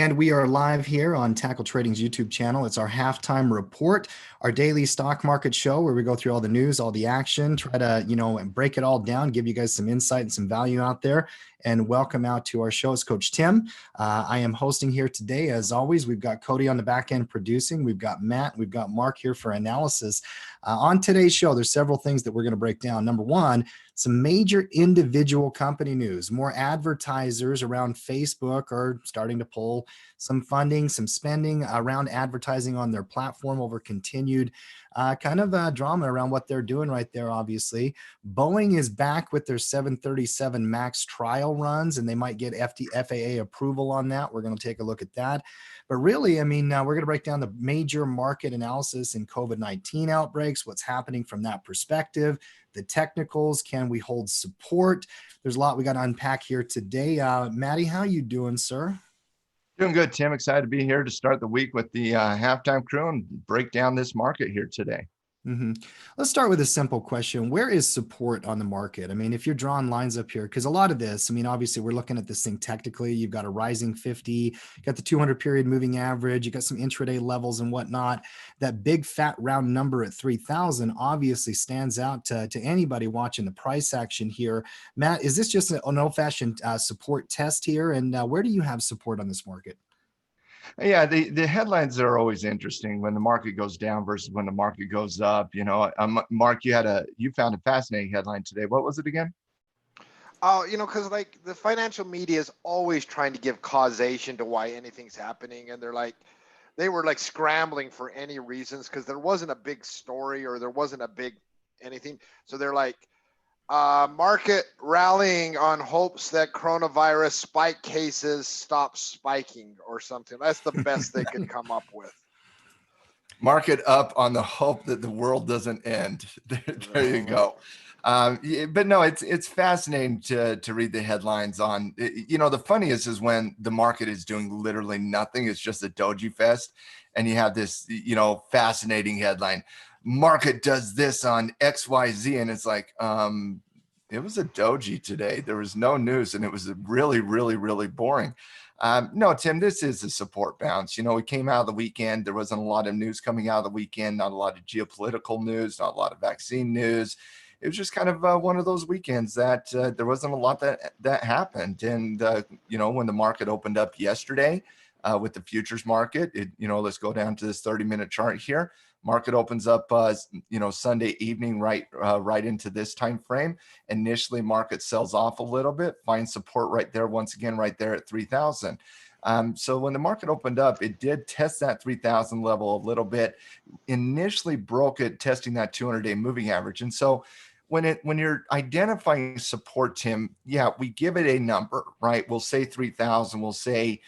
And we are live here on Tackle Trading's YouTube channel. It's our halftime report, our daily stock market show where we go through all the news, all the action, try to, break it all down, give you guys some insight and some value out there. And welcome out to our show. It's Coach Tim. I am hosting here today. As always, we've got Cody on the back end producing. We've got Matt. We've got Mark here for analysis. On today's show, there's several things that we're going to break down. Number one, some major individual company news. More advertisers around Facebook are starting to pull some funding, some spending around advertising on their platform over continued drama around what they're doing right there, obviously. Boeing is back with their 737 MAX trial runs, and they might get FAA approval on that. We're going to take a look at that. But really, we're going to break down the major market analysis in COVID-19 outbreaks, what's happening from that perspective, the technicals, can we hold support? There's a lot we got to unpack here today. Matty, how you doing, sir? Doing good, Tim. Excited to be here to start the week with the halftime crew and break down this market here today. Let's start with a simple question. Where is support on the market? If you're drawing lines up here, because a lot of this, obviously we're looking at this thing technically. You've got a rising 50, you got the 200 period moving average, you got some intraday levels and whatnot. That big fat round number at 3,000 obviously stands out to anybody watching the price action here. Matt, is this just an old-fashioned support test here? And where do you have support on this market? Yeah, the headlines are always interesting when the market goes down versus when the market goes up. Mark, you found a fascinating headline today. What was it again? Oh, because like the financial media is always trying to give causation to why anything's happening, and they were scrambling for any reasons because there wasn't a big story or there wasn't a big anything. So they're like, market rallying on hopes that coronavirus spike cases stop spiking or something. That's the best they could come up with. Market up on the hope that the world doesn't end. There you go. But no, it's fascinating to read the headlines on, the funniest is when the market is doing literally nothing. It's just a doji fest. And you have this, fascinating headline. Market does this on XYZ. And it's like, it was a doji today. There was no news and it was really, really, really boring. No, Tim, this is a support bounce. We came out of the weekend. There wasn't a lot of news coming out of the weekend, not a lot of geopolitical news, not a lot of vaccine news. It was just kind of one of those weekends that there wasn't a lot that happened. And, when the market opened up yesterday with the futures market, let's go down to this 30-minute chart here. Market opens up, Sunday evening, right into this time frame. Initially, market sells off a little bit, finds support right there, once again, right there at 3,000. So when the market opened up, it did test that 3,000 level a little bit. Initially broke it, testing that 200-day moving average. And so when you're identifying support, Tim, yeah, we give it a number, right? We'll say 3,000. We'll say,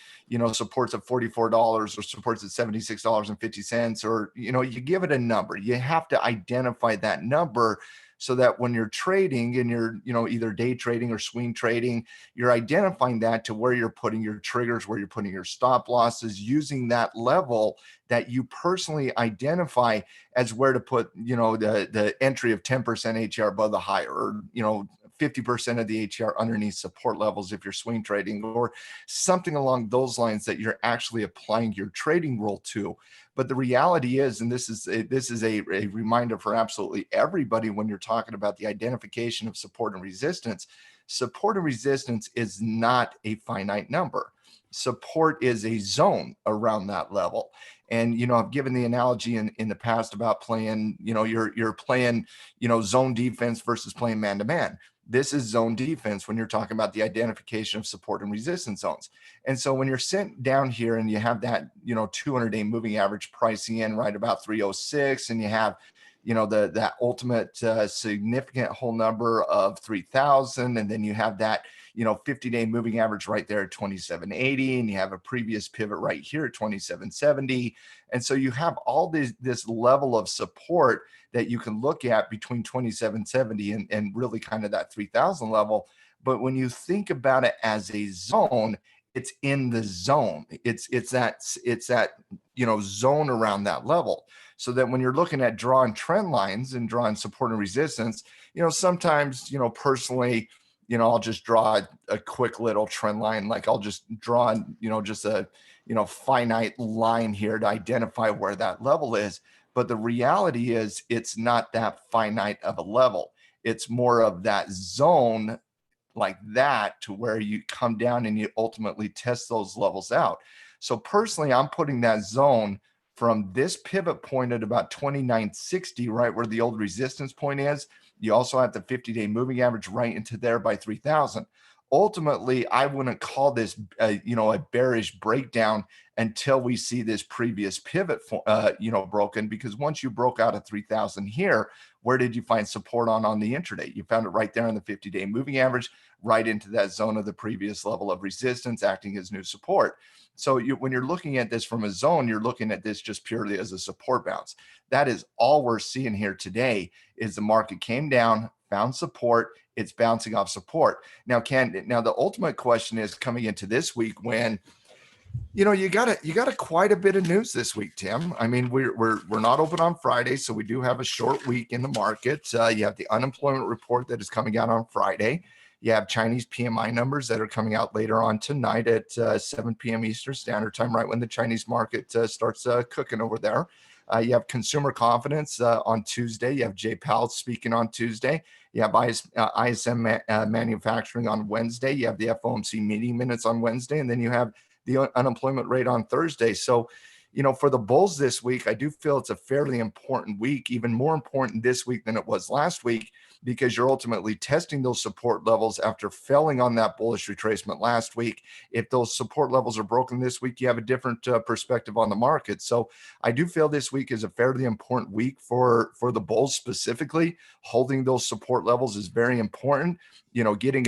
supports at $44 or supports at $76.50, or, you give it a number. You have to identify that number so that when you're trading and you're, either day trading or swing trading, you're identifying that to where you're putting your triggers, where you're putting your stop losses, using that level that you personally identify as where to put, the entry of 10% ATR above the high, or, 50% of the ATR underneath support levels if you're swing trading, or something along those lines that you're actually applying your trading rule to. But the reality is, and this is a reminder for absolutely everybody when you're talking about the identification of support and resistance is not a finite number. Support is a zone around that level. And, I've given the analogy in the past about playing, you're playing, zone defense versus playing man-to-man. This is zone defense when you're talking about the identification of support and resistance zones. And so when you're sitting down here and you have that, 200-day moving average pricing in right about 306, and you have, that ultimate significant whole number of 3,000, and then you have that, 50-day moving average right there at 2780, and you have a previous pivot right here at 2770. And so you have all this level of support that you can look at between 2770 and really kind of that 3,000 level. But when you think about it as a zone, it's in the zone. It's that zone around that level. So that when you're looking at drawing trend lines and drawing support and resistance, sometimes, personally, I'll just draw a quick little trend line. Like I'll just draw, just a, finite line here to identify where that level is. But the reality is it's not that finite of a level. It's more of that zone like that to where you come down and you ultimately test those levels out. So personally, I'm putting that zone from this pivot point at about 2960, right where the old resistance point is. You also have the 50-day moving average right into there by 3000. Ultimately, I wouldn't call this a bearish breakdown until we see this previous pivot broken, because once you broke out of 3000 here, where did you find support on the intraday? You found it right there on the 50-day moving average, right into that zone of the previous level of resistance, acting as new support. So when you're looking at this from a zone, you're looking at this just purely as a support bounce. That is all we're seeing here today, is the market came down, found support, it's bouncing off support. Now the ultimate question is coming into this week when you got a quite a bit of news this week, Tim. I mean, we're not open on Friday, so we do have a short week in the market. You have the unemployment report that is coming out on Friday. You have Chinese PMI numbers that are coming out later on tonight at 7 p.m. Eastern Standard Time, right when the Chinese market starts cooking over there. You have consumer confidence on Tuesday. You have Jay Powell speaking on Tuesday. You have ISM manufacturing on Wednesday. You have the FOMC meeting minutes on Wednesday, and then you have the unemployment rate on Thursday. So, for the bulls this week, I do feel it's a fairly important week, even more important this week than it was last week, because you're ultimately testing those support levels after failing on that bullish retracement last week. If those support levels are broken this week, you have a different perspective on the market. So I do feel this week is a fairly important week for the bulls specifically. Holding those support levels is very important. Getting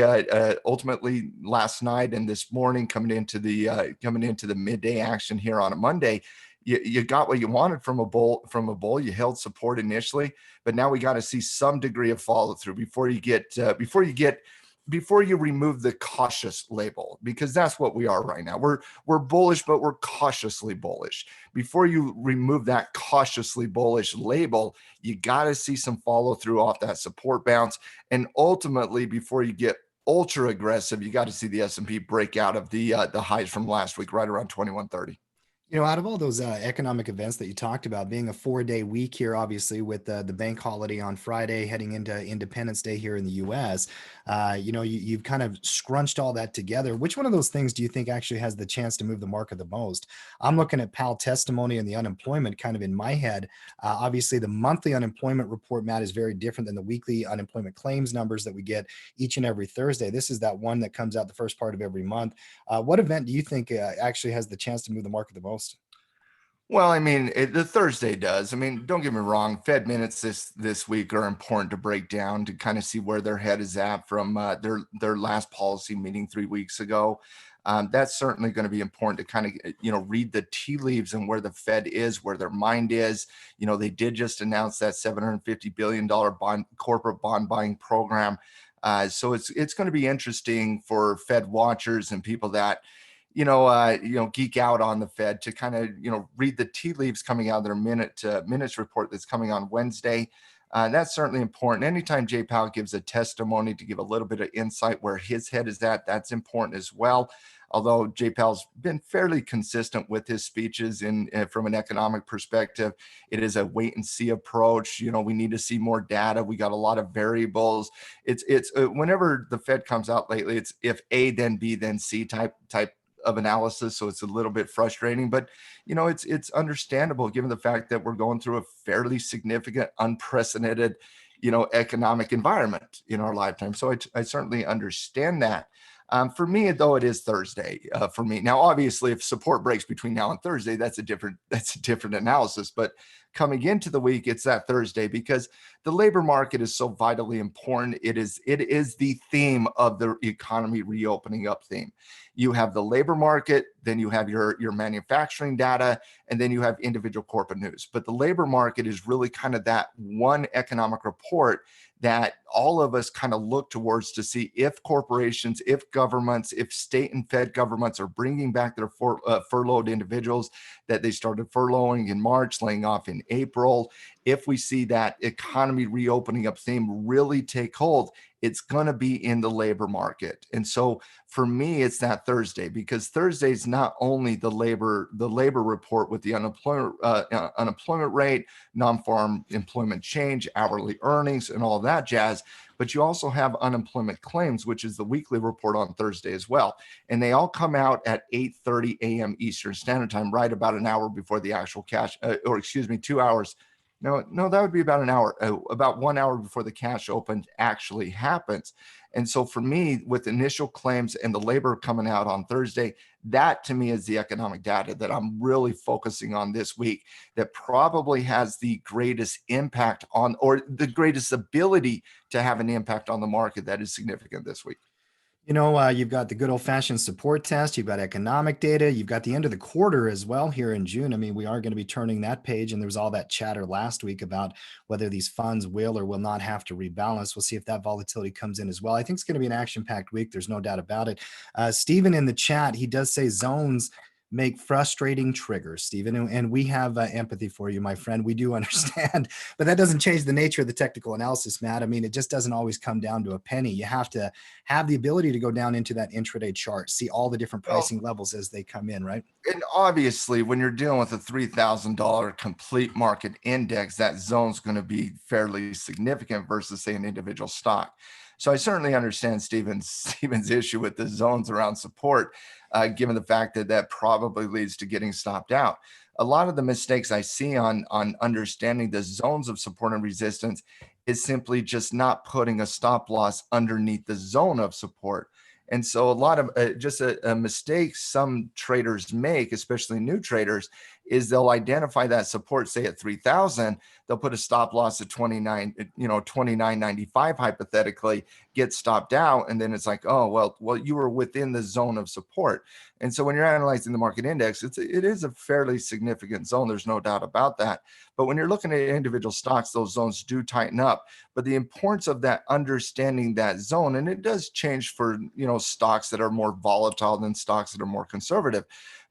ultimately last night and this morning coming into the midday action here on a Monday, you got what you wanted from a bull. You held support initially, but now we got to see some degree of follow through before you remove the cautious label, because that's what we are right now. We're bullish, but we're cautiously bullish. Before you remove that cautiously bullish label, you got to see some follow through off that support bounce. And ultimately, before you get ultra aggressive, you got to see the S&P break out of the highs from last week, right around 2130. Out of all those economic events that you talked about, being a 4-day week here, obviously with the bank holiday on Friday, heading into Independence Day here in the U.S., you've kind of scrunched all that together. Which one of those things do you think actually has the chance to move the market the most? I'm looking at Powell testimony and the unemployment kind of in my head. Obviously, the monthly unemployment report, Matt, is very different than the weekly unemployment claims numbers that we get each and every Thursday. This is that one that comes out the first part of every month. What event do you think actually has the chance to move the market the most? Well, I mean, the Thursday does. I mean, don't get me wrong. Fed minutes this week are important to break down to kind of see where their head is at from their last policy meeting 3 weeks ago. That's certainly going to be important to kind of read the tea leaves and where the Fed is, where their mind is. They did just announce that $750 billion corporate bond buying program. So it's going to be interesting for Fed watchers and people that geek out on the Fed to kind of, read the tea leaves coming out of their minutes report that's coming on Wednesday. That's certainly important. Anytime Jay Powell gives a testimony to give a little bit of insight where his head is at, that's important as well. Although Jay Powell's been fairly consistent with his speeches from an economic perspective, it is a wait and see approach. We need to see more data. We got a lot of variables. It's whenever the Fed comes out lately, it's if A, then B, then C type of analysis. So it's a little bit frustrating, but it's understandable given the fact that we're going through a fairly significant, unprecedented, economic environment in our lifetime. So I certainly understand that. For me, though, it is Thursday for me. Now, obviously, if support breaks between now and Thursday, that's a different analysis. But coming into the week, it's that Thursday because the labor market is so vitally important. It is the theme of the economy reopening up theme. You have the labor market, then you have your manufacturing data, and then you have individual corporate news. But the labor market is really kind of that one economic report that all of us kind of look towards to see if corporations, if governments, if state and Fed governments are bringing back their furloughed individuals that they started furloughing in March, laying off in April. if we see that economy reopening up theme really take hold, it's going to be in the labor market. And so for me, it's that Thursday, because Thursday is not only the labor report with the unemployment rate, non-farm employment change, hourly earnings, and all of that jazz, but you also have unemployment claims, which is the weekly report on Thursday as well. And they all come out at 8:30 a.m. Eastern Standard Time, right about an hour before the actual cash, 2 hours. No, that would be about an hour, about 1 hour before the cash open actually happens. And so for me, with initial claims and the labor coming out on Thursday, that to me is the economic data that I'm really focusing on this week, that probably has the greatest impact on, or the greatest ability to have an impact on the market that is significant this week. You've got the good old fashioned support test. You've got economic data. You've got the end of the quarter as well here in June. I mean, we are going to be turning that page. And there was all that chatter last week about whether these funds will or will not have to rebalance. We'll see if that volatility comes in as well. I think it's going to be an action packed week. There's no doubt about it. Stephen in the chat, he does say zones make frustrating triggers, Stephen. And we have empathy for you, my friend. We do understand, but that doesn't change the nature of the technical analysis, Matt. I mean, it just doesn't always come down to a penny. You have to have the ability to go down into that intraday chart, see all the different pricing levels as they come in, right? And obviously, when you're dealing with a $3,000 complete market index, that zone's going to be fairly significant versus, say, an individual stock. So I certainly understand Stephen's issue with the zones around support, given the fact that that probably leads to getting stopped out. A lot of the mistakes I see on understanding the zones of support and resistance is simply just not putting a stop loss underneath the zone of support. And so a lot of a mistake some traders make, especially new traders, is they'll identify that support, say at 3,000, they'll put a stop loss at 29.95 hypothetically, get stopped out, and then it's like, oh well, you were within the zone of support. And so when you're analyzing the market index, it is a fairly significant zone. There's no doubt about that. But when you're looking at individual stocks, those zones do tighten up. But the importance of that, understanding that zone, and it does change for stocks that are more volatile than stocks that are more conservative.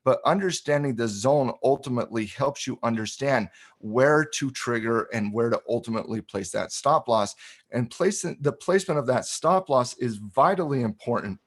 But understanding the zone ultimately helps you understand where to trigger and where to ultimately place that stop loss. And the placement of that stop loss is vitally important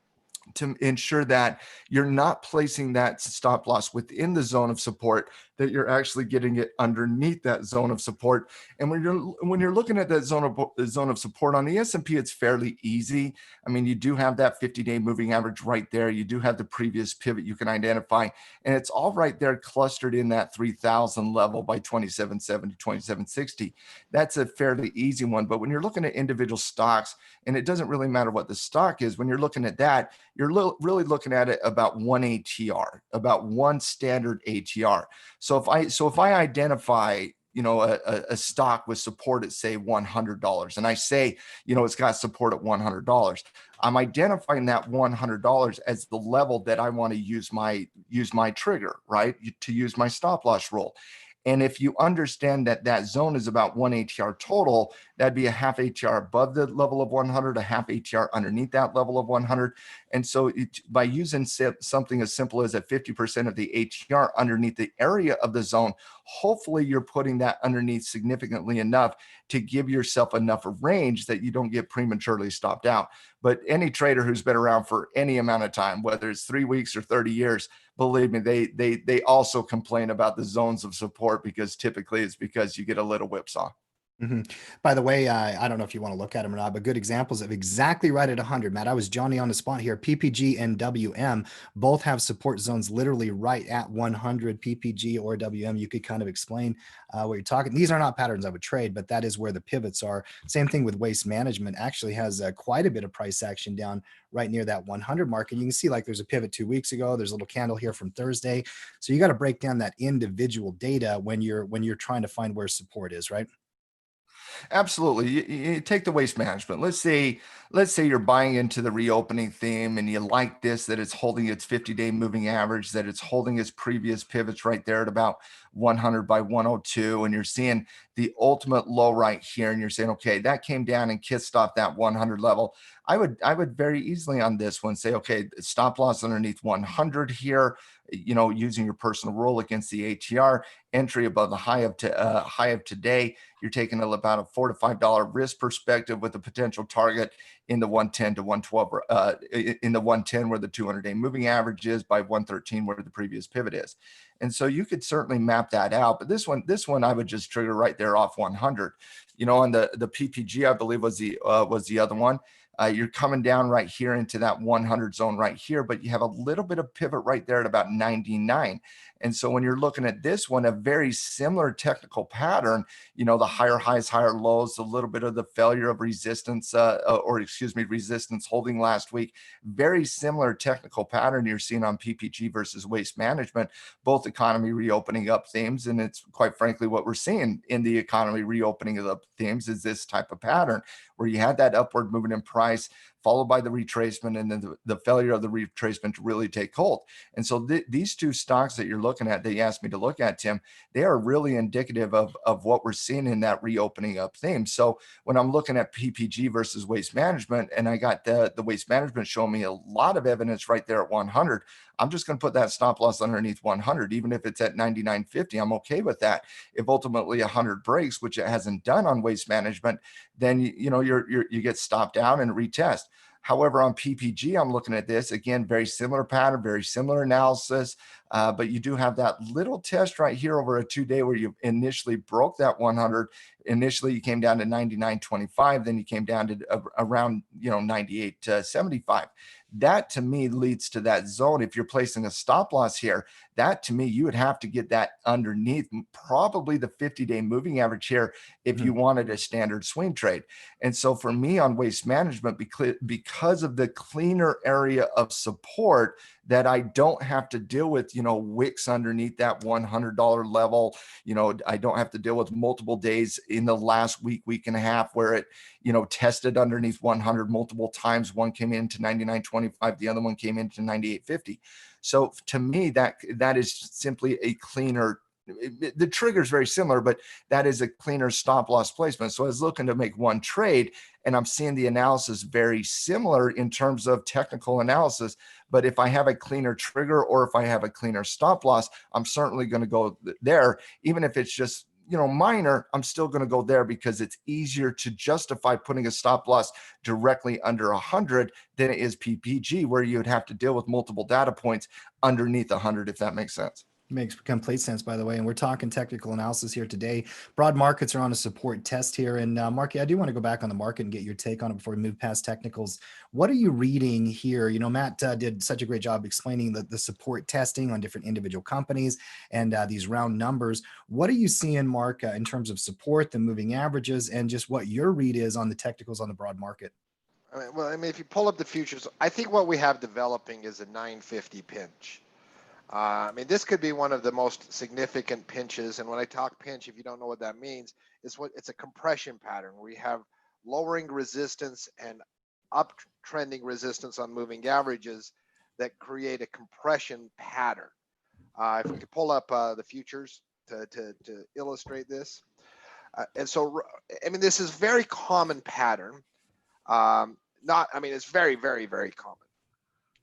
to ensure that you're not placing that stop loss within the zone of support, that you're actually getting it underneath that zone of support. And when you're looking at that zone of support on the S&P, it's fairly easy. I mean, you do have that 50-day moving average right there. You do have the previous pivot you can identify, and it's all right there clustered in that 3,000 level by 2770, 2760. That's a fairly easy one. But when you're looking at individual stocks, and it doesn't really matter what the stock is, when you're looking at that, you're really looking at it about one ATR, about one standard ATR. So if I identify, a stock with support at, say, $100, and I say, it's got support at $100, I'm identifying that $100 as the level that I want to use my trigger, right? To use my stop loss rule. And if you understand that that zone is about one ATR total, that'd be a half ATR above the level of 100, a half ATR underneath that level of 100. And so by using something as simple as a 50% of the ATR underneath the area of the zone, hopefully you're putting that underneath significantly enough to give yourself enough of range that you don't get prematurely stopped out. But any trader who's been around for any amount of time, whether it's 3 weeks or 30 years, believe me, they also complain about the zones of support, because typically it's because you get a little whipsaw. Mm-hmm. By the way, I don't know if you want to look at them or not, but good examples of exactly right at 100. Matt, I was Johnny on the spot here. PPG and WM both have support zones literally right at 100. PPG or WM, you could kind of explain what you're talking. These are not patterns I would trade, but that is where the pivots are. Same thing with Waste Management, actually has quite a bit of price action down right near that 100 mark. And you can see like there's a pivot 2 weeks ago. There's a little candle here from Thursday. So you got to break down that individual data when you're trying to find where support is, right? Absolutely. You take the Waste Management. Let's say you're buying into the reopening theme and you like this, that it's holding its 50-day moving average, that it's holding its previous pivots right there at about 100 by 102, and you're seeing the ultimate low right here, and you're saying, okay, that came down and kissed off that 100 level. I would very easily on this one say, okay, stop loss underneath 100 here. using your personal rule against the ATR, entry above the high of today, you're taking about a $4 to $5 risk perspective with a potential target in the 110 to 112, in the 110 where the 200-day moving average is, by 113 where the previous pivot is. And so you could certainly map that out. But this one I would just trigger right there off 100. On the PPG, I believe was the other one. You're coming down right here into that 100 zone right here, but you have a little bit of pivot right there at about 99. And so when you're looking at this one, a very similar technical pattern, the higher highs, higher lows, a little bit of the failure of resistance, resistance holding last week, very similar technical pattern you're seeing on PPG versus waste management, both economy reopening up themes. And it's quite frankly what we're seeing in the economy reopening up themes is this type of pattern where you had that upward movement in price followed by the retracement and then the failure of the retracement to really take hold. And so these two stocks that you're looking at, that you asked me to look at, Tim, they are really indicative of what we're seeing in that reopening up theme. So when I'm looking at PPG versus waste management, and I got the waste management showing me a lot of evidence right there at 100, I'm just going to put that stop loss underneath 100, even if it's at 99.50. I'm okay with that. If ultimately 100 breaks, which it hasn't done on waste management, then you get stopped out and retest. However, on PPG, I'm looking at this again, very similar pattern, very similar analysis, but you do have that little test right here over a 2-day where you initially broke that 100. Initially, you came down to 99.25, then you came down to around 98.75. That to me leads to that zone. If you're placing a stop loss here, that to me, you would have to get that underneath probably the 50-day moving average here if you wanted a standard swing trade. And so for me on waste management, because of the cleaner area of support that I don't have to deal with, wicks underneath that $100 level, I don't have to deal with multiple days in the last week and a half where it, tested underneath 100 multiple times. One came into 99.25, the other one came into 98.50. So to me, that is simply a cleaner. The trigger is very similar, but that is a cleaner stop loss placement. So I was looking to make one trade, and I'm seeing the analysis very similar in terms of technical analysis. But if I have a cleaner trigger or if I have a cleaner stop loss, I'm certainly going to go there. Even if it's just minor, I'm still going to go there because it's easier to justify putting a stop loss directly under 100 than it is PPG, where you would have to deal with multiple data points underneath 100, if that makes sense. Makes complete sense, by the way. And we're talking technical analysis here today. Broad markets are on a support test here. And Marky, I do want to go back on the market and get your take on it before we move past technicals. What are you reading here? Matt did such a great job explaining the support testing on different individual companies and these round numbers. What are you seeing, Mark, in terms of support, the moving averages, and just what your read is on the technicals on the broad market? If you pull up the futures, I think what we have developing is a 950 pinch. This could be one of the most significant pinches. And when I talk pinch, if you don't know what that means, it's a compression pattern where you have lowering resistance and uptrending resistance on moving averages that create a compression pattern. If we could pull up the futures to illustrate this. This is very common pattern. It's very, very, very common.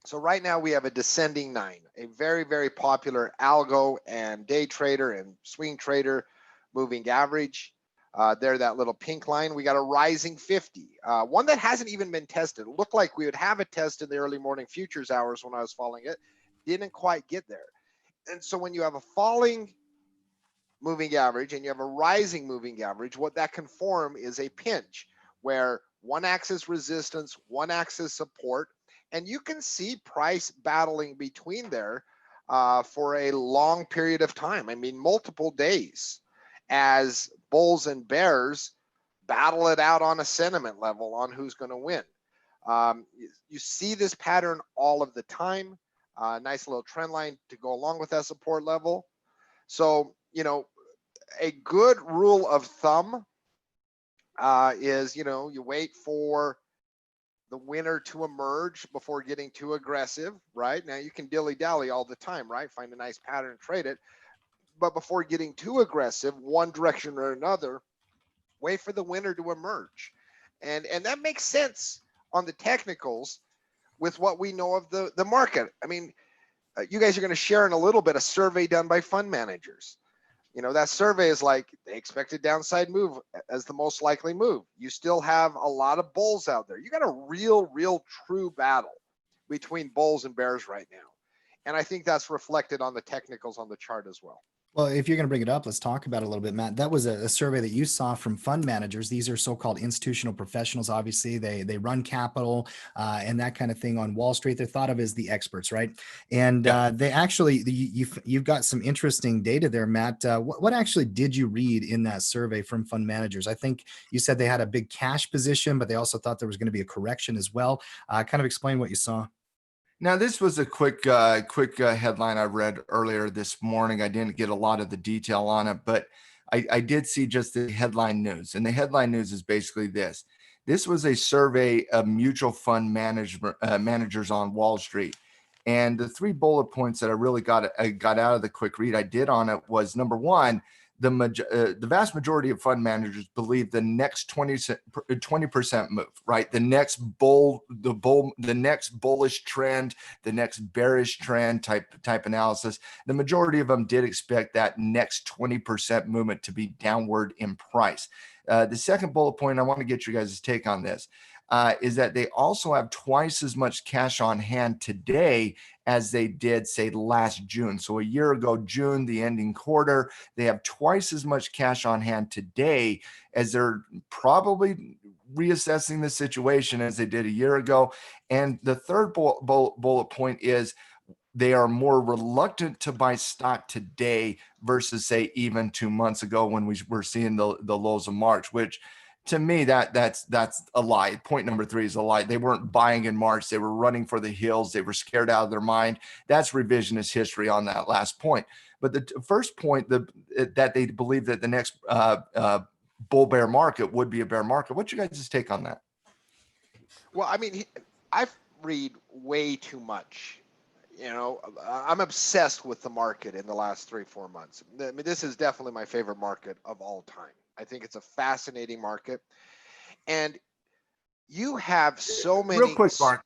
So right now we have a descending 9, a very, very popular algo and day trader and swing trader moving average. There, that little pink line. We got a rising 50, one that hasn't even been tested. It looked like we would have a test in the early morning futures hours when I was following it. Didn't quite get there. And so when you have a falling moving average and you have a rising moving average, what that can form is a pinch where one axis resistance, one axis support, and you can see price battling between there for a long period of time. Multiple days as bulls and bears battle it out on a sentiment level on who's going to win. You see this pattern all of the time. Nice little trend line to go along with that support level. So, a good rule of thumb is, you wait for the winner to emerge before getting too aggressive, right? Now you can dilly-dally all the time, right? Find a nice pattern, trade it. But before getting too aggressive, one direction or another, wait for the winner to emerge. And that makes sense on the technicals with what we know of the market. you guys are going to share in a little bit a survey done by fund managers. That survey is like they expect a downside move as the most likely move. You still have a lot of bulls out there. You got a real true battle between bulls and bears right now. And I think that's reflected on the technicals on the chart as well. Well, if you're going to bring it up, let's talk about it a little bit, Matt. That was a survey that you saw from fund managers. These are so-called institutional professionals. Obviously, they run capital and that kind of thing on Wall Street. They're thought of as the experts, right? And they actually, you've got some interesting data there, Matt. What actually did you read in that survey from fund managers? I think you said they had a big cash position, but they also thought there was going to be a correction as well. Kind of explain what you saw. Now, this was a quick headline I read earlier this morning. I didn't get a lot of the detail on it, but I did see just the headline news. And the headline news is basically this. This was a survey of mutual fund managers on Wall Street. And the 3 bullet points that I really got out of the quick read I did on it was, number one, the vast majority of fund managers believe the next 20% move, right? The next the next bullish trend, the next bearish trend type analysis. The majority of them did expect that next 20% movement to be downward in price. The second bullet point, I want to get you guys' take on this, is that they also have twice as much cash on hand today as they did, say, last June. So a year ago, June, the ending quarter, they have twice as much cash on hand today as they're probably reassessing the situation as they did a year ago. And the third bullet point is they are more reluctant to buy stock today versus, say, even 2 months ago when we were seeing the lows of March, which to me, that's a lie. Point number 3 is a lie. They weren't buying in March. They were running for the hills. They were scared out of their mind. That's revisionist history on that last point. But the first point, that they believe that the next bull bear market would be a bear market. What's your guys' take on that? Well, I mean, I've read way too much. I'm obsessed with the market in the last 3-4 months. I mean, this is definitely my favorite market of all time. I think it's a fascinating market. And you have so many. Real quick, Mark,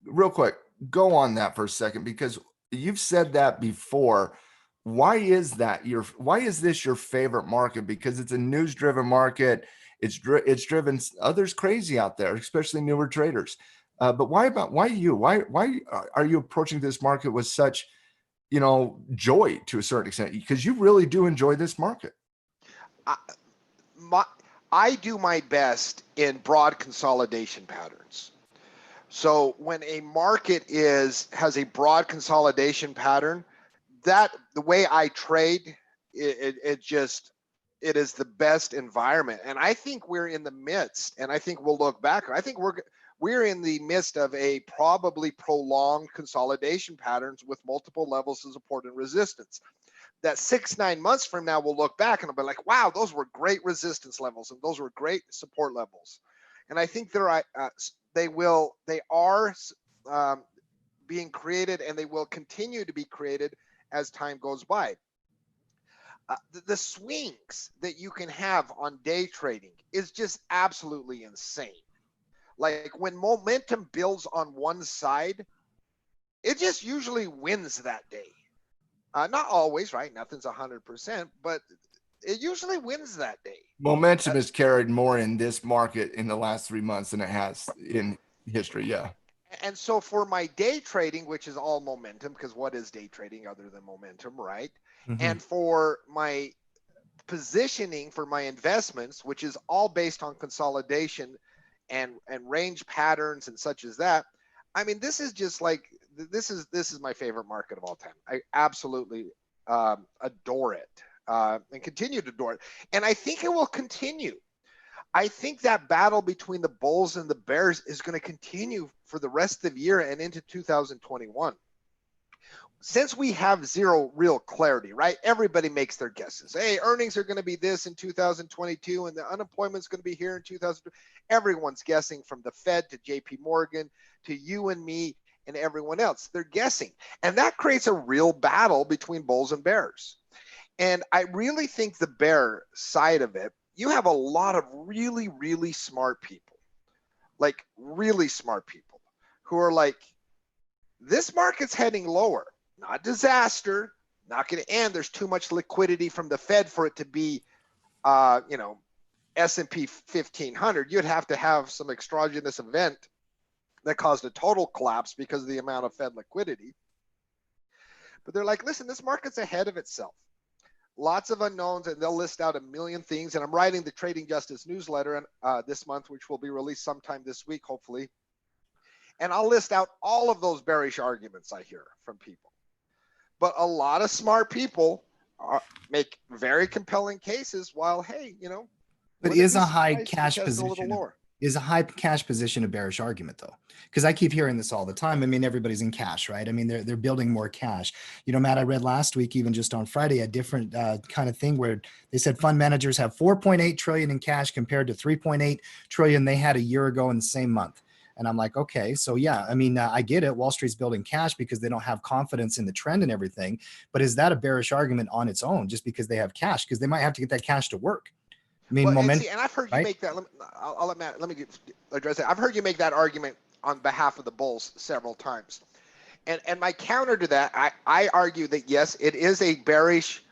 real quick, go on that for a second, because you've said that before. Why is this your favorite market? Because it's a news driven market. It's driven others crazy out there, especially newer traders. But why you? Why are you approaching this market with such, joy to a certain extent? Because you really do enjoy this market. I do my best in broad consolidation patterns. So when a market has a broad consolidation pattern, that the way I trade, it is the best environment. And I think we're in the midst, and I think we'll look back. I think we're in the midst of a probably prolonged consolidation patterns with multiple levels of support and resistance. That 6-9 months from now, we'll look back and I'll be like, wow, those were great resistance levels and those were great support levels. And I think they are being created, and they will continue to be created as time goes by. The swings that you can have on day trading is just absolutely insane. Like when momentum builds on one side, it just usually wins that day. Not always, right? Nothing's 100%, but it usually wins that day. Momentum is carried more in this market in the last 3 months than it has in history. Yeah. And so for my day trading, which is all momentum, because what is day trading other than momentum, right? Mm-hmm. And for my positioning for my investments, which is all based on consolidation and range patterns and such as that. I mean, this is just like, this is my favorite market of all time. I absolutely adore it and continue to adore it. And I think it will continue. I think that battle between the bulls and the bears is going to continue for the rest of the year and into 2021. Since we have zero real clarity, right? Everybody makes their guesses. Hey, earnings are going to be this in 2022 and the unemployment's going to be here in 2022. Everyone's guessing, from the Fed to JP Morgan to you and me and everyone else. They're guessing. And that creates a real battle between bulls and bears. And I really think the bear side of it, you have a lot of really, really smart people, like really smart people who are like, this market's heading lower. not disaster, not going to end. There's too much liquidity from the Fed for it to be, S&P 1500. You'd have to have some exogenous event that caused a total collapse because of the amount of Fed liquidity. But they're like, listen, this market's ahead of itself. Lots of unknowns, and they'll list out a million things. And I'm writing the Trading Justice newsletter this month, which will be released sometime this week, hopefully. And I'll list out all of those bearish arguments I hear from people. But a lot of smart people make very compelling cases while, hey, but is a high cash position a bearish argument though? Because I keep hearing this all the time. I mean, everybody's in cash, right? I mean, they're building more cash. Matt, I read last week, even just on Friday, a different kind of thing where they said fund managers have 4.8 trillion in cash compared to 3.8 trillion they had a year ago in the same month. And I'm like, okay, so yeah, I mean, I get it. Wall Street's building cash because they don't have confidence in the trend and everything. But is that a bearish argument on its own just because they have cash? Because they might have to get that cash to work. I mean, momentum. And I've heard you make that. I'll let Matt. Let me address it. I've heard you make that argument on behalf of the bulls several times. And my counter to that, I argue that yes, it is a bearish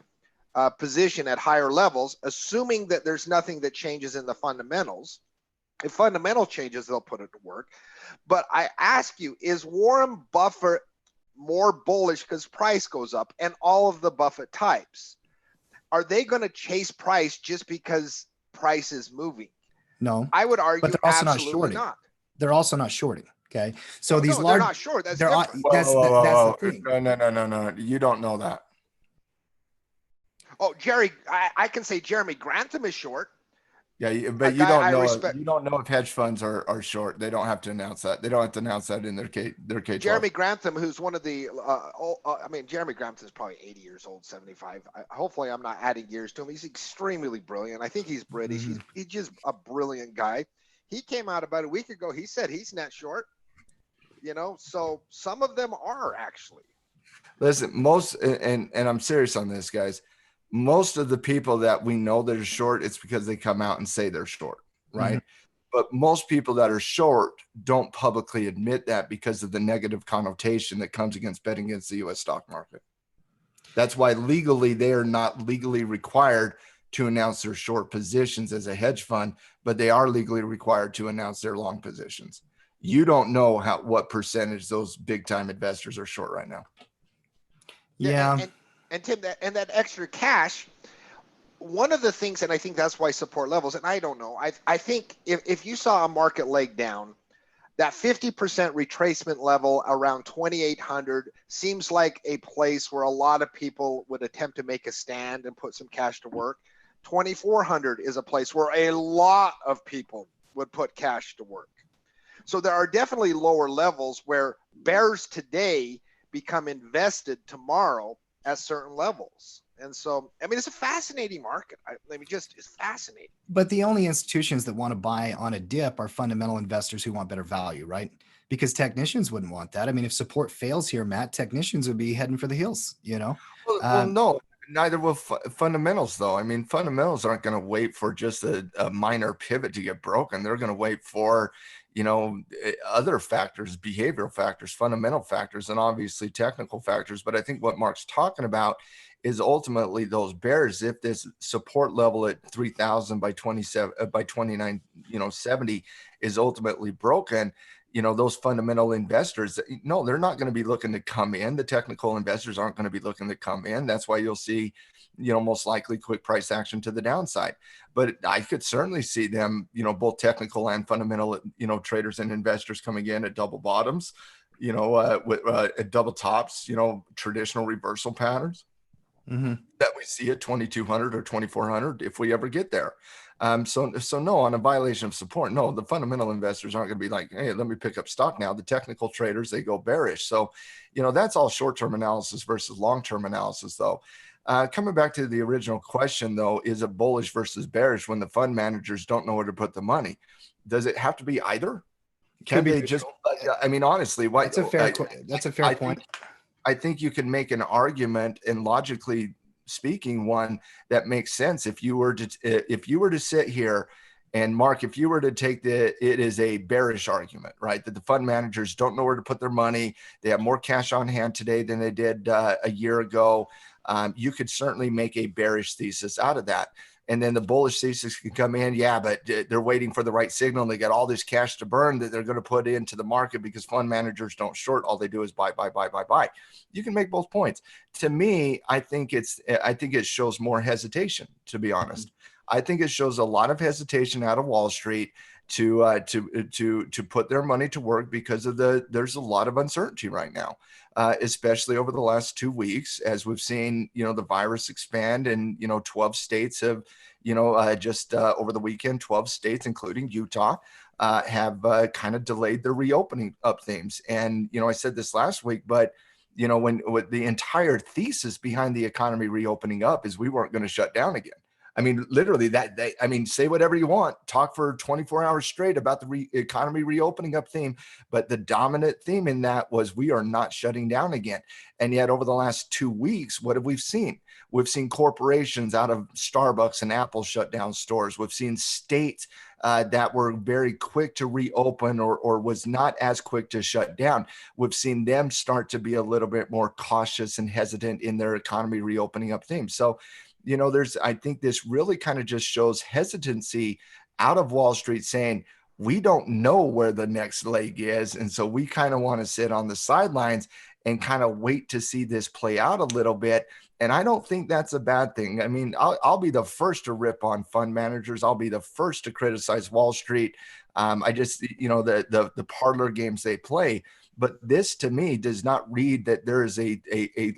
position at higher levels, assuming that there's nothing that changes in the fundamentals. If fundamental changes, they'll put it to work. But I ask you, is Warren Buffett more bullish because price goes up, and all of the Buffett types? Are they going to chase price just because price is moving? No. I would argue but they're also absolutely not. They're also not shorting. Okay. So these large, they're not short. That's different. That's the thing. No. You don't know that. Oh, Jerry, I can say Jeremy Grantham is short. Yeah, but you don't know. You don't know if hedge funds are short. They don't have to announce that. They don't have to announce that in their K12. Jeremy Grantham, who's one of the, Jeremy Grantham is probably 80 years old, 75. Hopefully, I'm not adding years to him. He's extremely brilliant. I think he's British. Mm-hmm. He's just a brilliant guy. He came out about a week ago. He said he's net short. So some of them are actually. Listen, most, and I'm serious on this, guys. Most of the people that we know that are short, it's because they come out and say they're short, right? Mm-hmm. But most people that are short don't publicly admit that because of the negative connotation that comes against betting against the U.S. stock market. That's why legally they are not legally required to announce their short positions as a hedge fund, but they are legally required to announce their long positions. You don't know what percentage those big time investors are short right now. Yeah. And Tim, that extra cash, one of the things, and I think that's why support levels, and I don't know, I think if you saw a market leg down, that 50% retracement level around 2,800 seems like a place where a lot of people would attempt to make a stand and put some cash to work. 2,400 is a place where a lot of people would put cash to work. So there are definitely lower levels where bears today become invested tomorrow at certain levels. And so, I mean, it's a fascinating market. It's fascinating. But the only institutions that want to buy on a dip are fundamental investors who want better value, right? Because technicians wouldn't want that. I mean, if support fails here, Matt, technicians would be heading for the hills, Well, no, neither will fundamentals, though. I mean, fundamentals aren't going to wait for just a minor pivot to get broken. They're going to wait for, other factors, behavioral factors, fundamental factors, and obviously technical factors. But I think what Mark's talking about is ultimately those bears. If this support level at 3,000 by 2970 is ultimately broken, those fundamental investors, no, they're not going to be looking to come in. The technical investors aren't going to be looking to come in. That's why you'll see, most likely quick price action to the downside. But I could certainly see them, both technical and fundamental, traders and investors coming in at double bottoms, at double tops, traditional reversal patterns that we see at 2,200 or 2,400 if we ever get there. So no, on a violation of support, no, the fundamental investors aren't going to be like, hey, let me pick up stock now. The technical traders, they go bearish. So, that's all short-term analysis versus long-term analysis, though. Coming back to the original question, though, is it bullish versus bearish when the fund managers don't know where to put the money? Does it have to be either? Can they just, I mean, honestly, why? That's a fair point. I think you can make an argument, and logically speaking, one that makes sense. If you were to sit here And Mark, if you were to take it is a bearish argument, right? That the fund managers don't know where to put their money. They have more cash on hand today than they did a year ago. You could certainly make a bearish thesis out of that. And then the bullish thesis can come in. Yeah, but they're waiting for the right signal. They got all this cash to burn that they're going to put into the market because fund managers don't short. All they do is buy, buy, buy, buy, buy. You can make both points. To me, I think it shows more hesitation, to be honest. I think it shows a lot of hesitation out of Wall Street to put their money to work because of there's a lot of uncertainty right now, especially over the last 2 weeks, as we've seen, the virus expand, and 12 states have, just over the weekend, 12 states, including Utah, have kind of delayed their reopening up things. And I said this last week, but when the entire thesis behind the economy reopening up is we weren't going to shut down again. I mean, literally say whatever you want, talk for 24 hours straight about the economy reopening up theme. But the dominant theme in that was we are not shutting down again. And yet over the last 2 weeks, what have we seen? We've seen corporations out of Starbucks and Apple shut down stores. We've seen states that were very quick to reopen or was not as quick to shut down. We've seen them start to be a little bit more cautious and hesitant in their economy reopening up theme. So, I think this really kind of just shows hesitancy out of Wall Street saying, we don't know where the next leg is. And so we kind of want to sit on the sidelines and kind of wait to see this play out a little bit. And I don't think that's a bad thing. I mean, I'll be the first to rip on fund managers. I'll be the first to criticize Wall Street. I just, the parlor games they play. But this, to me, does not read that there is a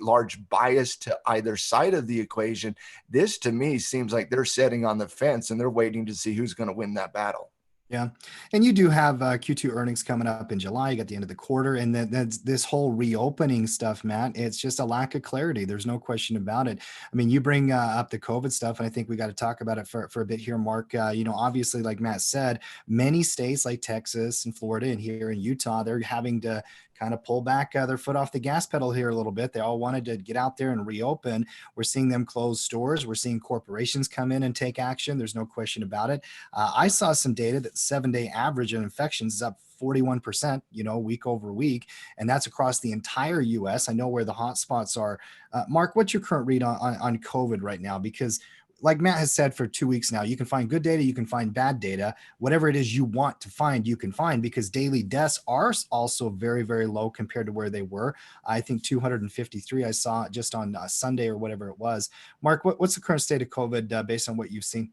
large bias to either side of the equation. This, to me, seems like they're sitting on the fence and they're waiting to see who's going to win that battle. Yeah. And you do have Q2 earnings coming up in July. You got the end of the quarter. And that's this whole reopening stuff, Matt. It's just a lack of clarity. There's no question about it. I mean, you bring up the COVID stuff, and I think we got to talk about it for a bit here, Mark. Obviously, like Matt said, many states like Texas and Florida and here in Utah, they're having to kind of pull back their foot off the gas pedal here a little bit. They all wanted to get out there and reopen. We're seeing them close stores. We're seeing corporations come in and take action. There's no question about it. I saw some data that 7-day average of infections is up 41%, week over week. And that's across the entire US. I know where the hot spots are. Mark, what's your current read on COVID right now? Because like Matt has said for 2 weeks now, you can find good data, you can find bad data, whatever it is you want to find, you can find, because daily deaths are also very, very low compared to where they were. I think 253 I saw just on Sunday or whatever it was. Mark, what's the current state of COVID based on what you've seen?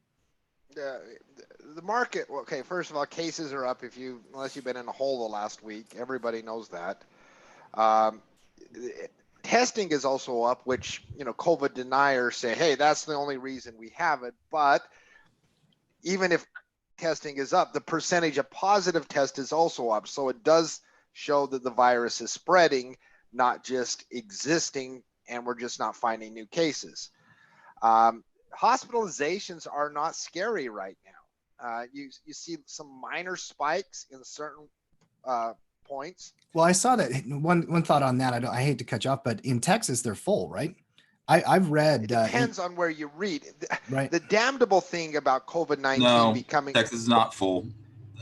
The market, okay, first of all, cases are up unless you've been in a hole the last week. Everybody knows that. Testing is also up, which, COVID deniers say, hey, that's the only reason we have it. But even if testing is up, the percentage of positive tests is also up. So it does show that the virus is spreading, not just existing, and we're just not finding new cases. Hospitalizations are not scary right now. You see some minor spikes in certain points. Well, I saw that one thought on that. I hate to cut you off, but in Texas, they're full, right? I've read. It depends on where you read. Right. The damnable thing about COVID-19 Texas is not full.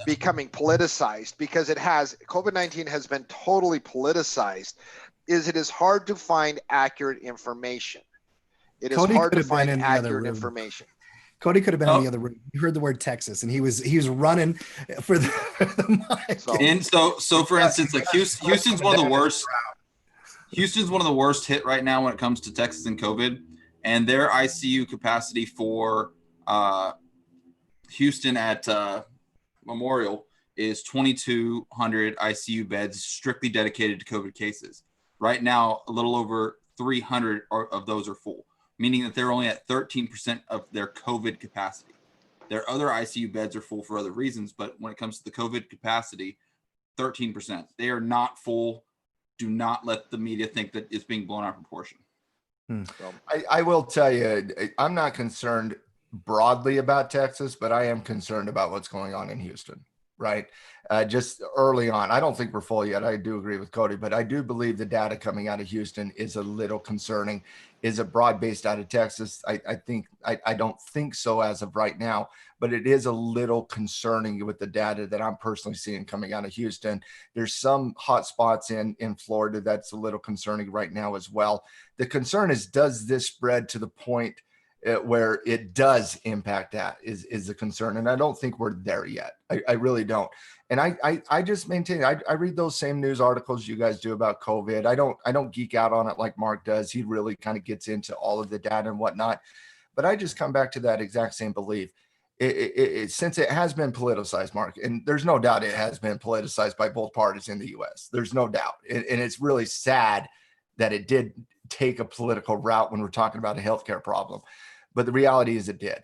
Becoming politicized, because COVID-19 has been totally politicized, is it is hard to find accurate information. It is hard to find accurate information. Cody could have been in the other room. You heard the word Texas, and he was running for the mic. So for instance, like Houston's one of the worst. Houston's one of the worst hit right now when it comes to Texas and COVID, and their ICU capacity for Houston at Memorial is 2,200 ICU beds strictly dedicated to COVID cases. Right now, a little over 300 of those are full, meaning that they're only at 13% of their COVID capacity. Their other ICU beds are full for other reasons, but when it comes to the COVID capacity, 13%. They are not full. Do not let the media think that it's being blown out of proportion. I will tell you, I'm not concerned broadly about Texas, but I am concerned about what's going on in Houston, right? Just early on, I don't think we're full yet. I do agree with Cody, but I do believe the data coming out of Houston is a little concerning. Is it broad-based out of Texas? I don't think so as of right now, but it is a little concerning with the data that I'm personally seeing coming out of Houston. There's some hot spots in Florida that's a little concerning right now as well. The concern is, does this spread to the point where it does impact that is the concern. And I don't think we're there yet. I really don't. And I just maintain, I read those same news articles you guys do about COVID. I don't geek out on it like Mark does. He really kind of gets into all of the data and whatnot. But I just come back to that exact same belief. Since it has been politicized, Mark, and there's no doubt it has been politicized by both parties in the US. There's no doubt. And it's really sad that it did take a political route when we're talking about a healthcare problem. But the reality is it did.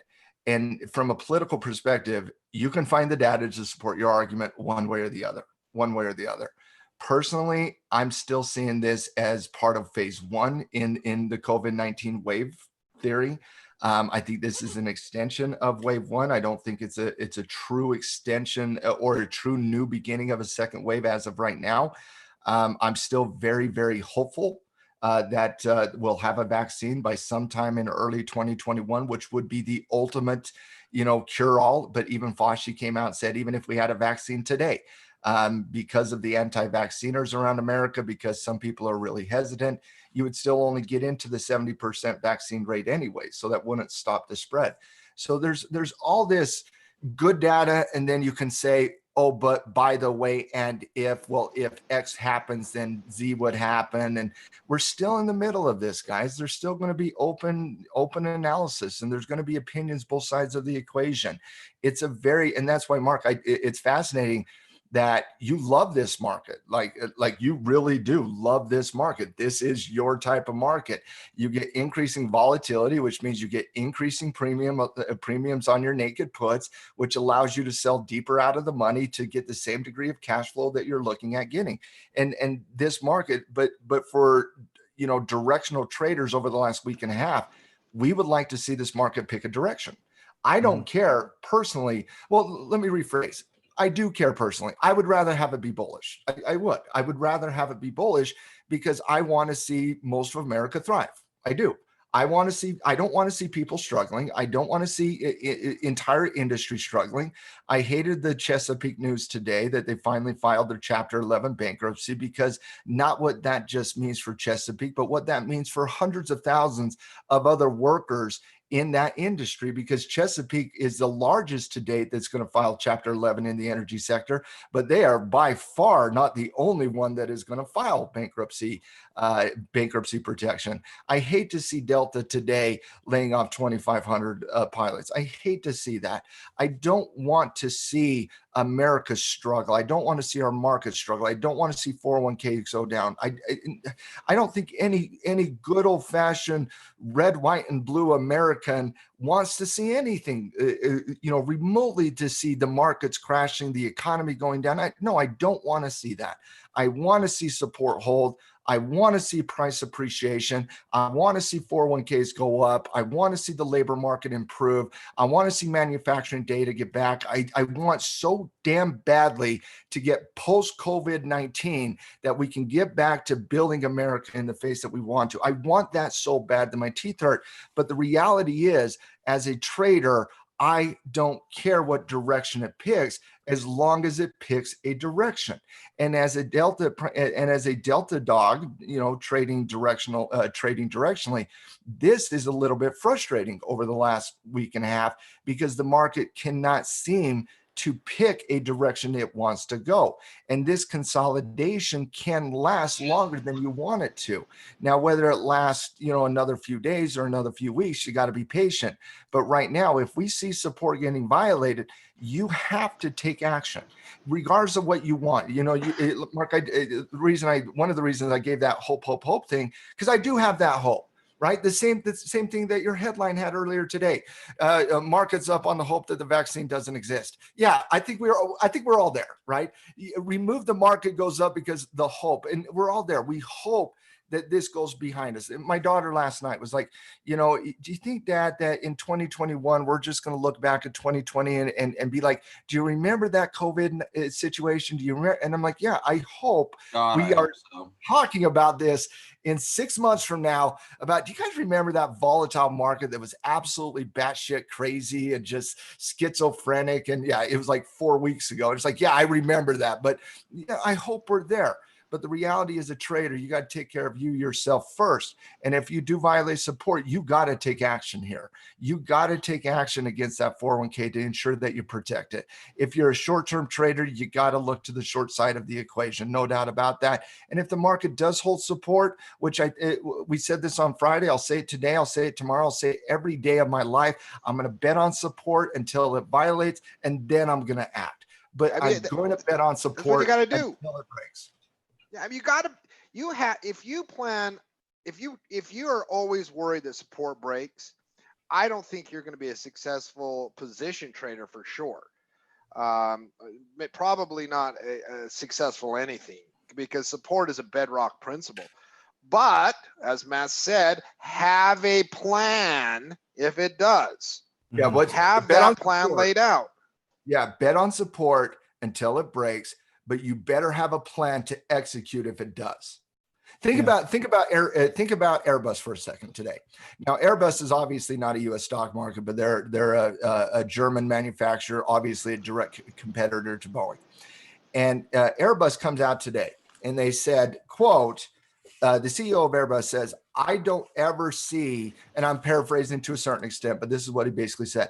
And from a political perspective, you can find the data to support your argument one way or the other, Personally, I'm still seeing this as part of phase one in the COVID-19 wave theory. I think this is an extension of wave one. I don't think it's a true extension or a true new beginning of a second wave as of right now. I'm still very, very hopeful that we'll have a vaccine by sometime in early 2021, which would be the ultimate, cure-all. But even Fauci came out and said, even if we had a vaccine today, because of the anti-vacciners around America, because some people are really hesitant, you would still only get into the 70% vaccine rate anyway. So that wouldn't stop the spread. So there's all this good data. And then you can say, oh, but by the way, and if X happens, then Z would happen. And we're still in the middle of this, guys. There's still going to be open analysis, and there's going to be opinions, both sides of the equation. And that's why, Mark, it's fascinating that you love this market. Like you really do love this market. This is your type of market. You get increasing volatility, which means you get increasing premiums on your naked puts, which allows you to sell deeper out of the money to get the same degree of cash flow that you're looking at getting. And this market, but for, directional traders over the last week and a half, we would like to see this market pick a direction. I don't care personally. Well, let me rephrase. I do care personally. I would rather have it be bullish. I would rather have it be bullish because I want to see most of America thrive. I do. I don't want to see people struggling. I don't want to see entire industry struggling. I hated the Chesapeake news today that they finally filed their Chapter 11 bankruptcy, because not what that just means for Chesapeake, but what that means for hundreds of thousands of other workers in that industry, because Chesapeake is the largest to date that's going to file Chapter 11 in the energy sector, but they are by far not the only one that is going to file bankruptcy protection. I hate to see Delta today laying off 2,500 pilots. I hate to see that. I don't want to see America struggle. I don't want to see our market struggle. I don't want to see 401ks go down. I don't think any good old fashioned red, white, and blue American wants to see anything, remotely to see the markets crashing, the economy going down. I don't want to see that. I want to see support hold. I want to see price appreciation. I want to see 401ks go up. I want to see the labor market improve. I want to see manufacturing data get back. I want so damn badly to get post-COVID-19 that we can get back to building America in the face that we want to. I want that so bad that my teeth hurt. But the reality is, as a trader, I don't care what direction it picks, as long as it picks a direction. And as a delta dog, trading directionally, this is a little bit frustrating over the last week and a half, because the market cannot seem to pick a direction it wants to go. And this consolidation can last longer than you want it to. Now, whether it lasts, another few days or another few weeks, you got to be patient. But right now, if we see support getting violated, you have to take action, regardless of what you want. Mark, one of the reasons I gave that hope thing, because I do have that hope. Right, the same thing that your headline had earlier today. Markets up on the hope that the vaccine doesn't exist. Yeah, I think we're all there. Right, remove the market goes up because the hope, and we're all there. We hope that this goes behind us. My daughter last night was like, you know, do you think that in 2021, we're just going to look back at 2020 and be like, do you remember that COVID situation? Do you remember? And I'm like, yeah, I hope we are talking about this in 6 months from now about, do you guys remember that volatile market that was absolutely batshit crazy and just schizophrenic? And yeah, it was like 4 weeks ago. It's like, yeah, I remember that, but yeah, I hope we're there. But the reality as a trader, you got to take care of you yourself first. And if you do violate support, you got to take action here. You got to take action against that 401k to ensure that you protect it. If you're a short-term trader, you got to look to the short side of the equation, no doubt about that. And if the market does hold support, which we said this on Friday, I'll say it today, I'll say it tomorrow, I'll say it every day of my life. I'm going to bet on support until it violates, and then I'm going to act. But I'm going to bet on support. That's what you got to do until it breaks. Yeah, I mean, if you are always worried that support breaks, I don't think you're going to be a successful position trader for sure. Probably not a successful anything, because support is a bedrock principle. But as Matt said, have a plan if it does. Yeah, have that plan laid out. Yeah, bet on support until it breaks, but you better have a plan to execute if it does. Think about Airbus for a second today. Now, Airbus is obviously not a U.S. stock market, but they're a German manufacturer, obviously a direct competitor to Boeing. And Airbus comes out today and they said, quote, the CEO of Airbus says, I don't ever see, and I'm paraphrasing to a certain extent, but this is what he basically said.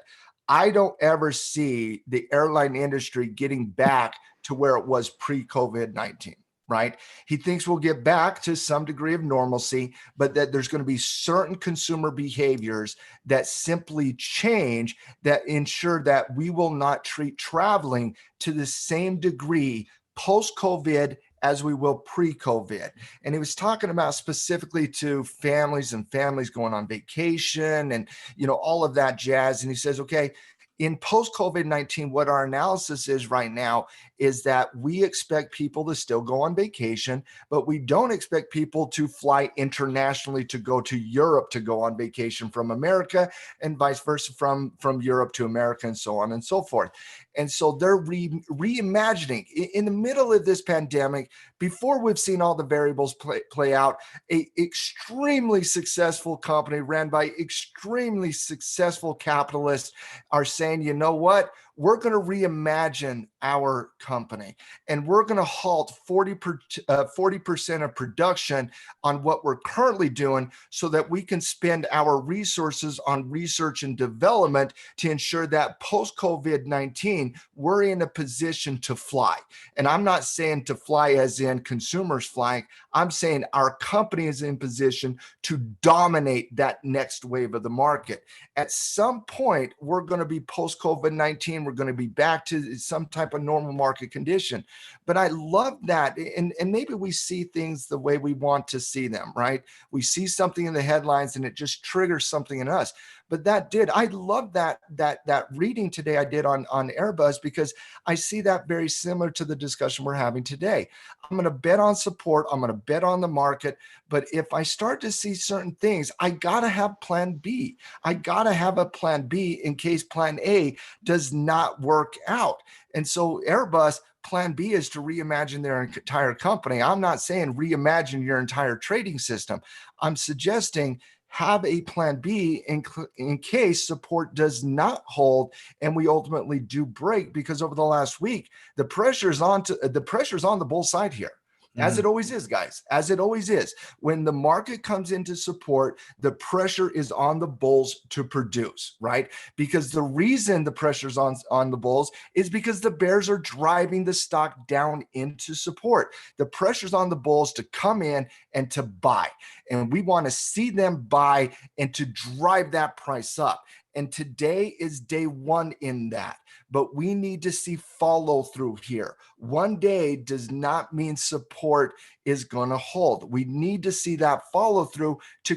I don't ever see the airline industry getting back to where it was pre-COVID-19, right? He thinks we'll get back to some degree of normalcy, but that there's going to be certain consumer behaviors that simply change that ensure that we will not treat traveling to the same degree post-COVID as we will pre-COVID. And he was talking about specifically to families and families going on vacation and, you know, all of that jazz. And he says, okay, in post-COVID-19, what our analysis is right now is that we expect people to still go on vacation, but we don't expect people to fly internationally to go to Europe to go on vacation from America, and vice versa from Europe to America, and so on and so forth. And so they're reimagining in the middle of this pandemic, before we've seen all the variables play out, a extremely successful company ran by extremely successful capitalists are saying, you know what? We're going to reimagine our company, and we're going to halt 40% of production on what we're currently doing so that we can spend our resources on research and development to ensure that post-COVID-19, we're in a position to fly. And I'm not saying to fly as in consumers flying. I'm saying our company is in position to dominate that next wave of the market. At some point, we're going to be post-COVID-19. We're going to be back to some type of normal market condition. But I love that. And maybe we see things the way we want to see them, right? We see something in the headlines and it just triggers something in us. But I love that reading today I did on Airbus, because I see that very similar to the discussion we're having today. I'm going to bet on support. I'm going to bet on the market. But if I start to see certain things, I got to have plan B. I got to have a plan B in case plan A does not work out. And so Airbus, plan B is to reimagine their entire company. I'm not saying reimagine your entire trading system. I'm suggesting have a plan B in case support does not hold and we ultimately do break, because over the last week, the pressure's on the bull side here. As it always is, guys, as it always is. When the market comes into support, the pressure is on the bulls to produce, right? Because the reason the pressure's on the bulls is because the bears are driving the stock down into support. The pressure's on the bulls to come in and to buy. And we want to see them buy and to drive that price up. And today is day one in that. But we need to see follow through here. One day does not mean support is going to hold. We need to see that follow through to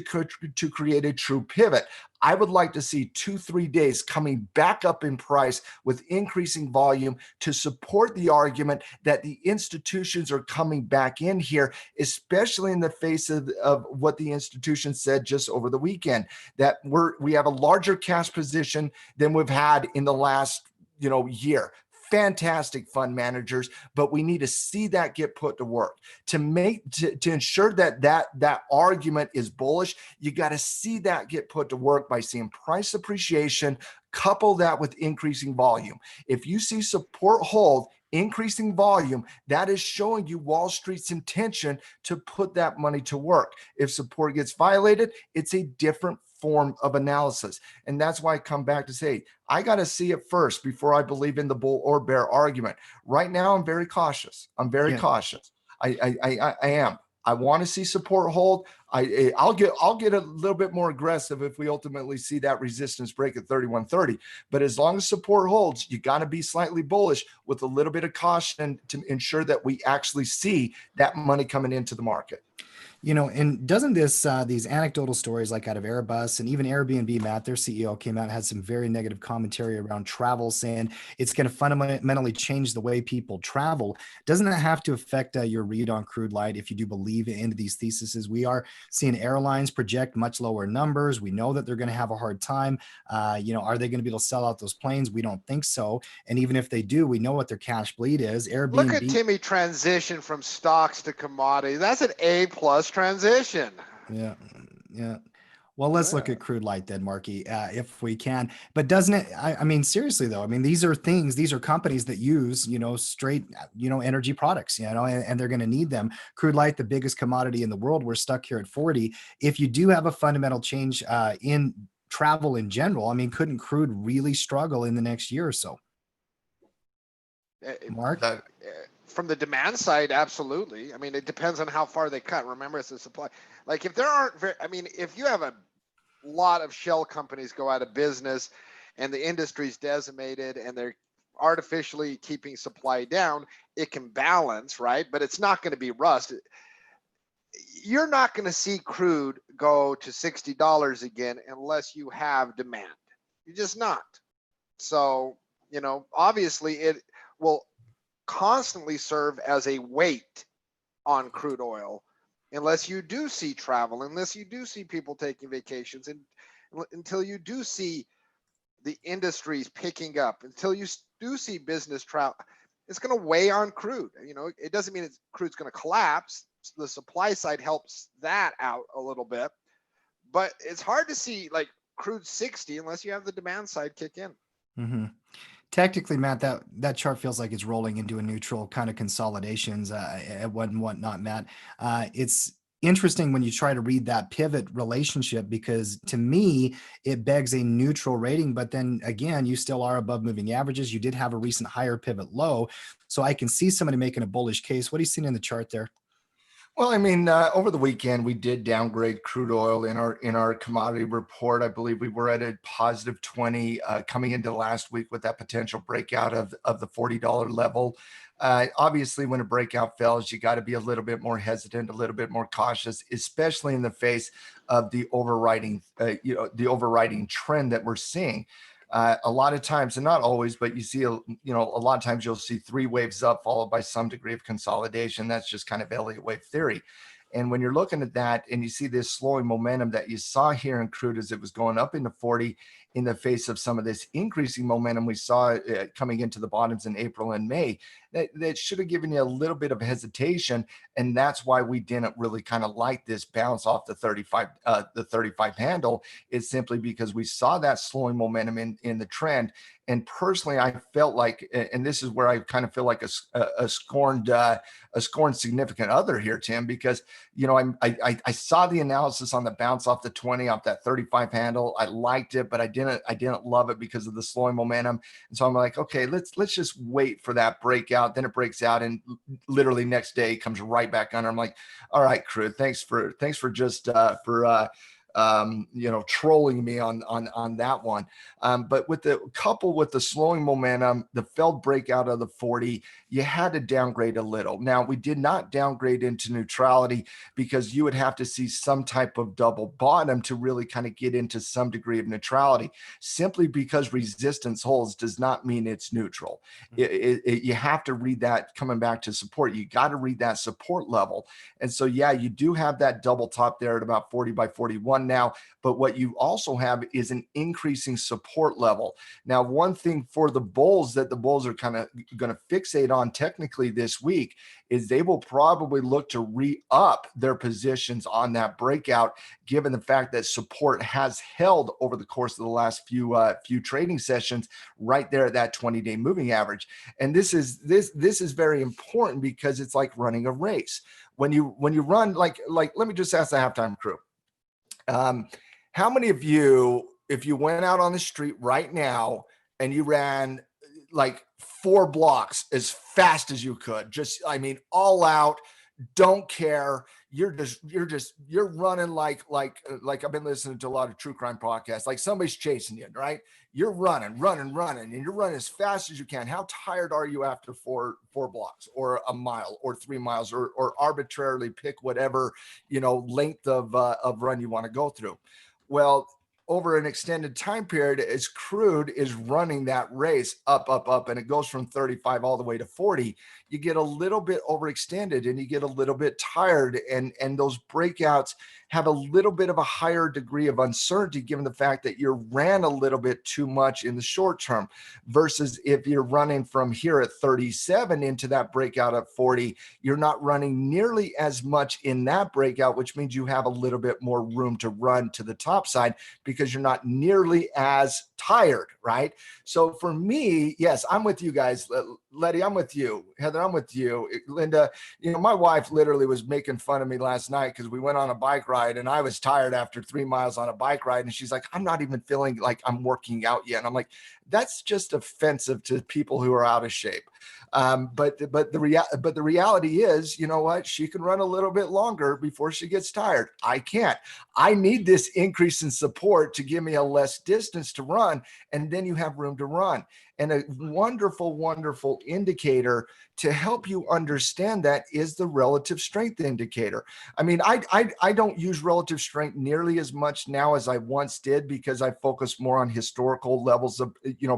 create a true pivot. I would like to see 2-3 days coming back up in price with increasing volume to support the argument that the institutions are coming back in here, especially in the face of what the institution said just over the weekend, that we have a larger cash position than we've had in the last year. Fantastic fund managers, but we need to see that get put to work to ensure that argument is bullish. You got to see that get put to work by seeing price appreciation, couple that with increasing volume. If you see support hold, increasing volume, that is showing you Wall Street's intention to put that money to work. If support gets violated, it's a different form of analysis. And that's why I come back to say, I got to see it first before I believe in the bull or bear argument. Right now, I'm very cautious. I'm very cautious. I am. I want to see support hold. I'll get a little bit more aggressive if we ultimately see that resistance break at 31.30. But as long as support holds, you got to be slightly bullish with a little bit of caution to ensure that we actually see that money coming into the market. And doesn't these anecdotal stories like out of Airbus and even Airbnb, Matt, their CEO came out and had some very negative commentary around travel, saying it's going to fundamentally change the way people travel. Doesn't that have to affect your read on crude light if you do believe into these theses? We are seeing airlines project much lower numbers. We know that they're going to have a hard time. Are they going to be able to sell out those planes? We don't think so. And even if they do, we know what their cash bleed is. Airbnb. Look at Timmy transition from stocks to commodities. That's an A+ transition. Yeah. Well, let's look at crude light then, Marky, if we can. But doesn't it? I mean, seriously though. I mean, these are companies that use straight energy products, and they're going to need them. Crude light, the biggest commodity in the world. We're stuck here at 40. If you do have a fundamental change in travel in general, I mean, couldn't crude really struggle in the next year or so? Mark. From the demand side, absolutely. I mean, it depends on how far they cut. Remember, it's a supply. Like if there aren't if you have a lot of shell companies go out of business and the industry's decimated and they're artificially keeping supply down, it can balance, right? But it's not going to be rust. You're not going to see crude go to $60 again unless you have demand. You're just not. So, obviously it will constantly serve as a weight on crude oil unless you do see travel, unless you do see people taking vacations, and until you do see the industries picking up, until you do see business travel, it's going to weigh on crude. It doesn't mean crude's going to collapse. The supply side helps that out a little bit, but it's hard to see like crude 60 unless you have the demand side kick in. Mm-hmm. Technically, Matt, that chart feels like it's rolling into a neutral kind of consolidations and whatnot, Matt. It's interesting when you try to read that pivot relationship, because to me, it begs a neutral rating. But then again, you still are above moving averages. You did have a recent higher pivot low. So I can see somebody making a bullish case. What are you seeing in the chart there? Well, I mean, over the weekend, we did downgrade crude oil in our commodity report. I believe we were at a positive 20 coming into last week with that potential breakout of the $40 level. Obviously, when a breakout fails, you got to be a little bit more hesitant, a little bit more cautious, especially in the face of the overriding trend that we're seeing. A lot of times, and not always, but you see, a lot of times you'll see 3 waves up followed by some degree of consolidation. That's just kind of Elliott wave theory. And when you're looking at that and you see this slowing momentum that you saw here in crude as it was going up into 40 in the face of some of this increasing momentum we saw coming into the bottoms in April and May, that should have given you a little bit of hesitation. And that's why we didn't really kind of like this bounce off the 35 handle. It's simply because we saw that slowing momentum in the trend. And personally, I felt like, and this is where I kind of feel like a scorned significant other here, Tim, because I saw the analysis on the bounce off the 20 off that 35 handle. I liked it, but I didn't love it because of the slowing momentum. And so I'm like, okay, let's just wait for that breakout. Then it breaks out, and literally next day it comes right back under. I'm like, all right, crude, thanks for just trolling me on that one. But coupled with the slowing momentum, the failed breakout of the 40, you had to downgrade a little. Now, we did not downgrade into neutrality because you would have to see some type of double bottom to really kind of get into some degree of neutrality. Simply because resistance holds does not mean it's neutral. You have to read that coming back to support. You got to read that support level. And so, yeah, you do have that double top there at about 40 by 41 now, but what you also have is an increasing support level. Now, one thing for the bulls that the bulls are kind of going to fixate on technically this week is they will probably look to re-up their positions on that breakout, given the fact that support has held over the course of the last few trading sessions right there at that 20-day moving average. And this is very important because it's like running a race. When you run, like let me just ask the halftime crew. How many of you, if you went out on the street right now and you ran like 4 blocks as fast as you could, all out, don't care, you're running like I've been listening to a lot of true crime podcasts, like somebody's chasing you, right? You're running, and you're running as fast as you can. How tired are you after four blocks or a mile or 3 miles or arbitrarily pick whatever, length of run you want to go through? Well, over an extended time period, as crude is running that race up, and it goes from 35 all the way to 40, you get a little bit overextended and you get a little bit tired, and those breakouts have a little bit of a higher degree of uncertainty given the fact that you ran a little bit too much in the short term versus if you're running from here at 37 into that breakout at 40, you're not running nearly as much in that breakout, which means you have a little bit more room to run to the top side because you're not nearly as tired, right? So for me, yes, I'm with you guys. Letty, I'm with you. Heather, I'm with you. Linda, my wife literally was making fun of me last night because we went on a bike ride and I was tired after 3 miles on a bike ride. And she's like, I'm not even feeling like I'm working out yet. And I'm like, that's just offensive to people who are out of shape. But the reality is, you know what? She can run a little bit longer before she gets tired. I can't. I need this increase in support to give me a less distance to run, and then you have room to run. And a wonderful, wonderful indicator to help you understand that is the relative strength indicator. I mean, I don't use relative strength nearly as much now as I once did because I focus more on historical levels of,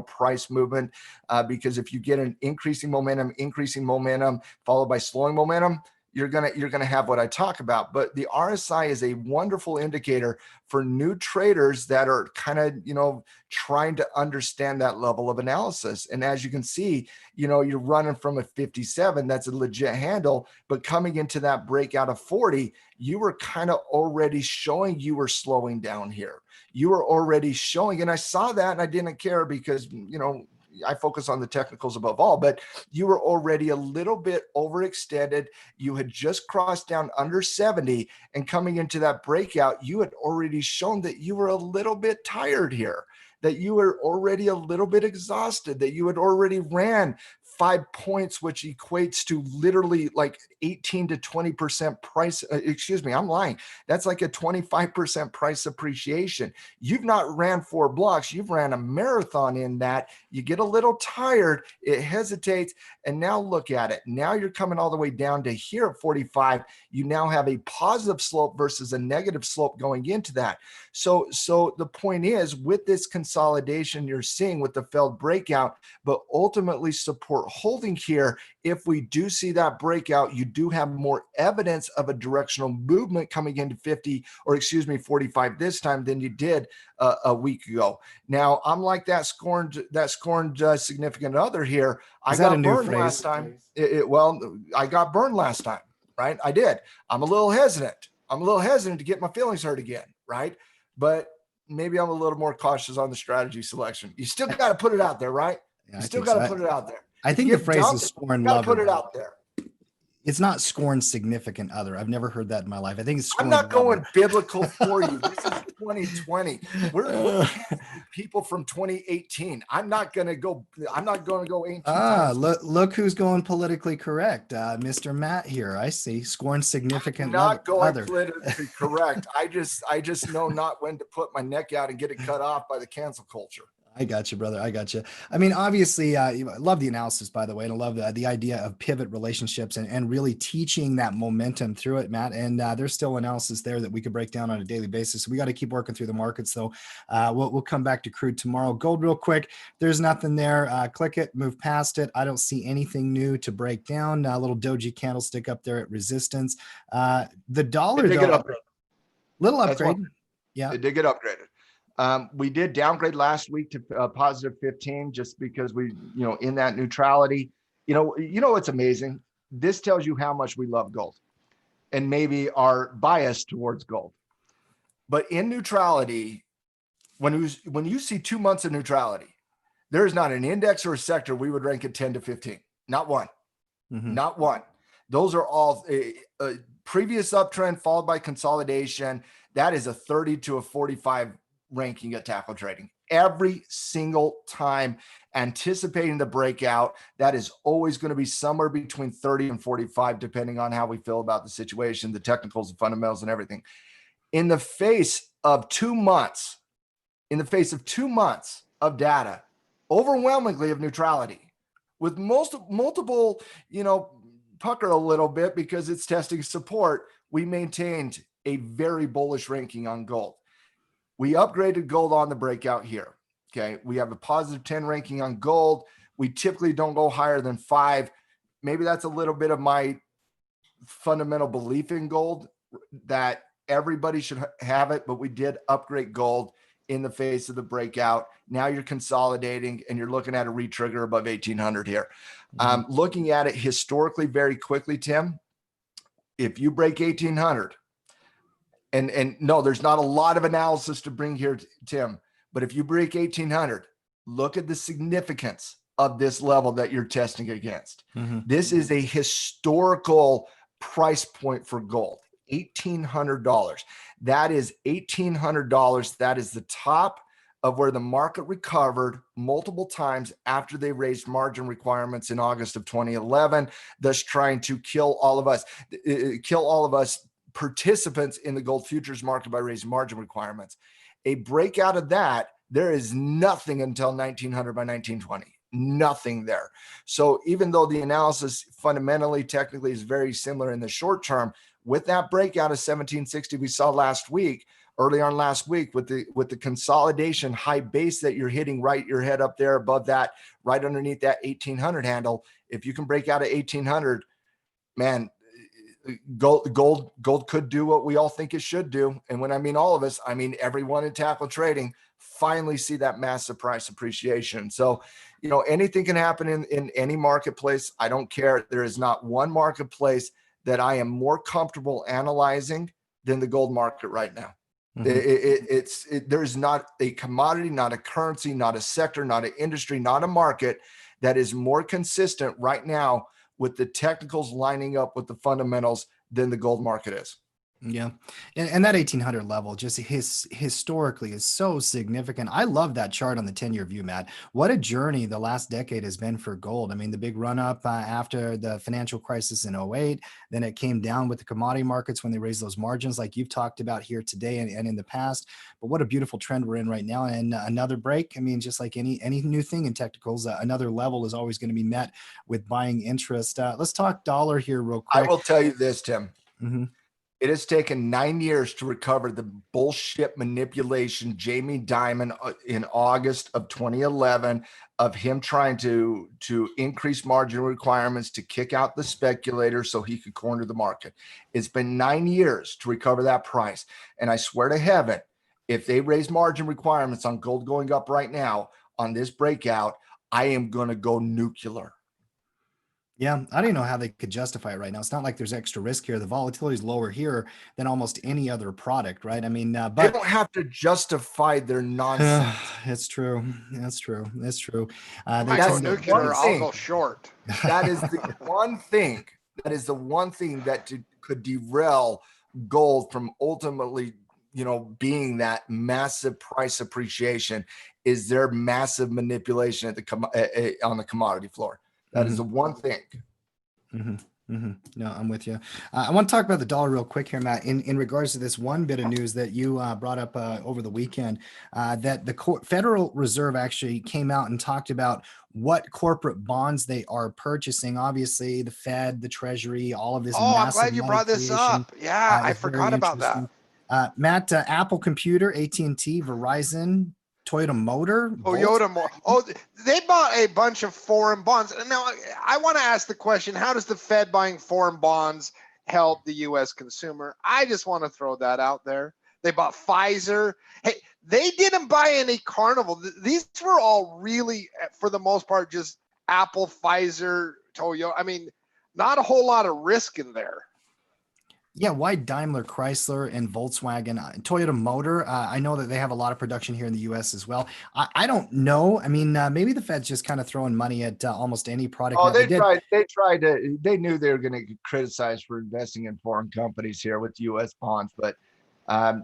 price movement. Because if you get an increasing momentum followed by slowing momentum, you're gonna have what I talk about. But the RSI is a wonderful indicator for new traders that are kind of, trying to understand that level of analysis. And as you can see, you're running from a 57, that's a legit handle, but coming into that breakout of 40, you were kind of already showing you were slowing down here. You were already showing, and I saw that and I didn't care because, I focus on the technicals above all, but you were already a little bit overextended. You had just crossed down under 70, and coming into that breakout, you had already shown that you were a little bit tired here, that you were already a little bit exhausted, that you had already ran 5 points, which equates to literally like 18 to 20% price. I'm lying. That's like a 25% price appreciation. You've not ran 4 blocks. You've ran a marathon in that. You get a little tired, it hesitates, and now look at it. Now you're coming all the way down to here at 45. You now have a positive slope versus a negative slope going into that. So the point is, with this consolidation you're seeing with the failed breakout, but ultimately support holding here, if we do see that breakout, you do have more evidence of a directional movement coming into 45 this time than you did a week ago. Now, I'm like that scorned significant other here. I got burned last time. I got burned last time, right? I did. I'm a little hesitant to get my feelings hurt again, right? But maybe I'm a little more cautious on the strategy selection. You still got to put it out there, right? You still got to put it out there. I think the phrase is scorn lover. Put it out there. It's not scorn significant other. I've never heard that in my life. I think it's I'm scorn not going lover. biblical for you. This is 2020. We're canceling people from 2018. I'm not going to go ancient times. Look who's going politically correct. Mr. Matt here. I see. Scorn significant I'm not going other. politically correct. I just know not when to put my neck out and get it cut off by the cancel culture. I got you, brother. I got you. I mean, obviously, I love the analysis, by the way, and I love the idea of pivot relationships and really teaching that momentum through it, Matt. And there's still analysis there that we could break down on a daily basis. We got to keep working through the markets, though. We'll come back to crude tomorrow. Gold, real quick. There's nothing there. Click it, move past it. I don't see anything new to break down. A little doji candlestick up there at resistance. The dollar, though, little upgrade. Yeah, it did get upgraded. We did downgrade last week to positive 15 just because we, in that neutrality, what's amazing. This tells you how much we love gold and maybe our bias towards gold. But in neutrality, when you see 2 months of neutrality, there is not an index or a sector we would rank at 10 to 15. Not one. Mm-hmm. Not one. Those are all previous uptrend followed by consolidation. That is a 30 to a 45 ranking at tackle trading every single time, anticipating the breakout. That is always going to be somewhere between 30 and 45, depending on how we feel about the situation, the technicals, the fundamentals, and everything. In the face of 2 months, of data, overwhelmingly of neutrality, with multiple, pucker a little bit because it's testing support, we maintained a very bullish ranking on gold. We upgraded gold on the breakout here. Okay. We have a positive 10 ranking on gold. We typically don't go higher than 5. Maybe that's a little bit of my fundamental belief in gold that everybody should have it, but we did upgrade gold in the face of the breakout. Now you're consolidating and you're looking at a retrigger above 1800 here. Looking at it historically very quickly, Tim, if you break 1800, and no, there's not a lot of analysis to bring here, Tim, but if you break 1800, look at the significance of this level that you're testing against. Mm-hmm. This is a historical price point for gold, $1,800. That is $1,800. That is the top of where the market recovered multiple times after they raised margin requirements in August of 2011, thus trying to kill all of us participants in the gold futures market by raising margin requirements. A breakout of that, there is nothing until 1900 by 1920. Nothing there. So even though the analysis fundamentally, technically is very similar in the short term, with that breakout of 1760 we saw early on last week, with the consolidation high base that you're hitting right your head up there above that, right underneath that 1800 handle. If you can break out of 1800, man, gold could do what we all think it should do. And when I mean all of us, I mean everyone in tackle trading, finally see that massive price appreciation. So, anything can happen in any marketplace. I don't care. There is not one marketplace that I am more comfortable analyzing than the gold market right now. Mm-hmm. There's not a commodity, not a currency, not a sector, not an industry, not a market that is more consistent right now with the technicals lining up with the fundamentals than the gold market is. Yeah. And that 1800 level just historically is so significant. I love that chart on the 10-year view, Matt. What a journey the last decade has been for gold. I mean, the big run up after the financial crisis in 08, then it came down with the commodity markets when they raised those margins like you've talked about here today and in the past. But what a beautiful trend we're in right now. And another break, I mean, just like any new thing in technicals, another level is always going to be met with buying interest. Let's talk dollar here real quick. I will tell you this, Tim. Mm-hmm. It has taken 9 years to recover the bullshit manipulation Jamie Dimon in August of 2011 of him trying to increase margin requirements to kick out the speculators so he could corner the market. It's been 9 years to recover that price. And I swear to heaven, if they raise margin requirements on gold going up right now on this breakout, I am going to go nuclear. Yeah, I don't know how they could justify it right now. It's not like there's extra risk here. The volatility is lower here than almost any other product, right? I mean, but they don't have to justify their nonsense. It's true. That's true. That's true. That's nuclear. I'll go short. That is the one thing That is the one thing that could derail gold from ultimately, being that massive price appreciation, is their massive manipulation on the commodity floor. That is the one thing. No, I'm with you. I want to talk about the dollar real quick here, Matt, in regards to this one bit of news that you brought up over the weekend, that the Federal Reserve actually came out and talked about what corporate bonds they are purchasing. Obviously, the Fed, the Treasury, all of this. Oh, I'm massive glad you money brought this creation, up. Yeah, I is very forgot about that. interesting. Matt, Apple Computer, AT&T, Verizon, Toyota Motor, Oh, they bought a bunch of foreign bonds. Now, I want to ask the question, how does the Fed buying foreign bonds help the U.S. consumer? I just want to throw that out there. They bought Pfizer. Hey, they didn't buy any Carnival. These were all really, for the most part, just Apple, Pfizer, Toyota. I mean, not a whole lot of risk in there. Yeah, why Daimler, Chrysler, and Volkswagen, Toyota Motor? I know that they have a lot of production here in the U.S. as well. I don't know. I mean, maybe the Fed's just kind of throwing money at almost any product. Oh, they tried to. They knew they were going to get criticized for investing in foreign companies here with U.S. bonds, but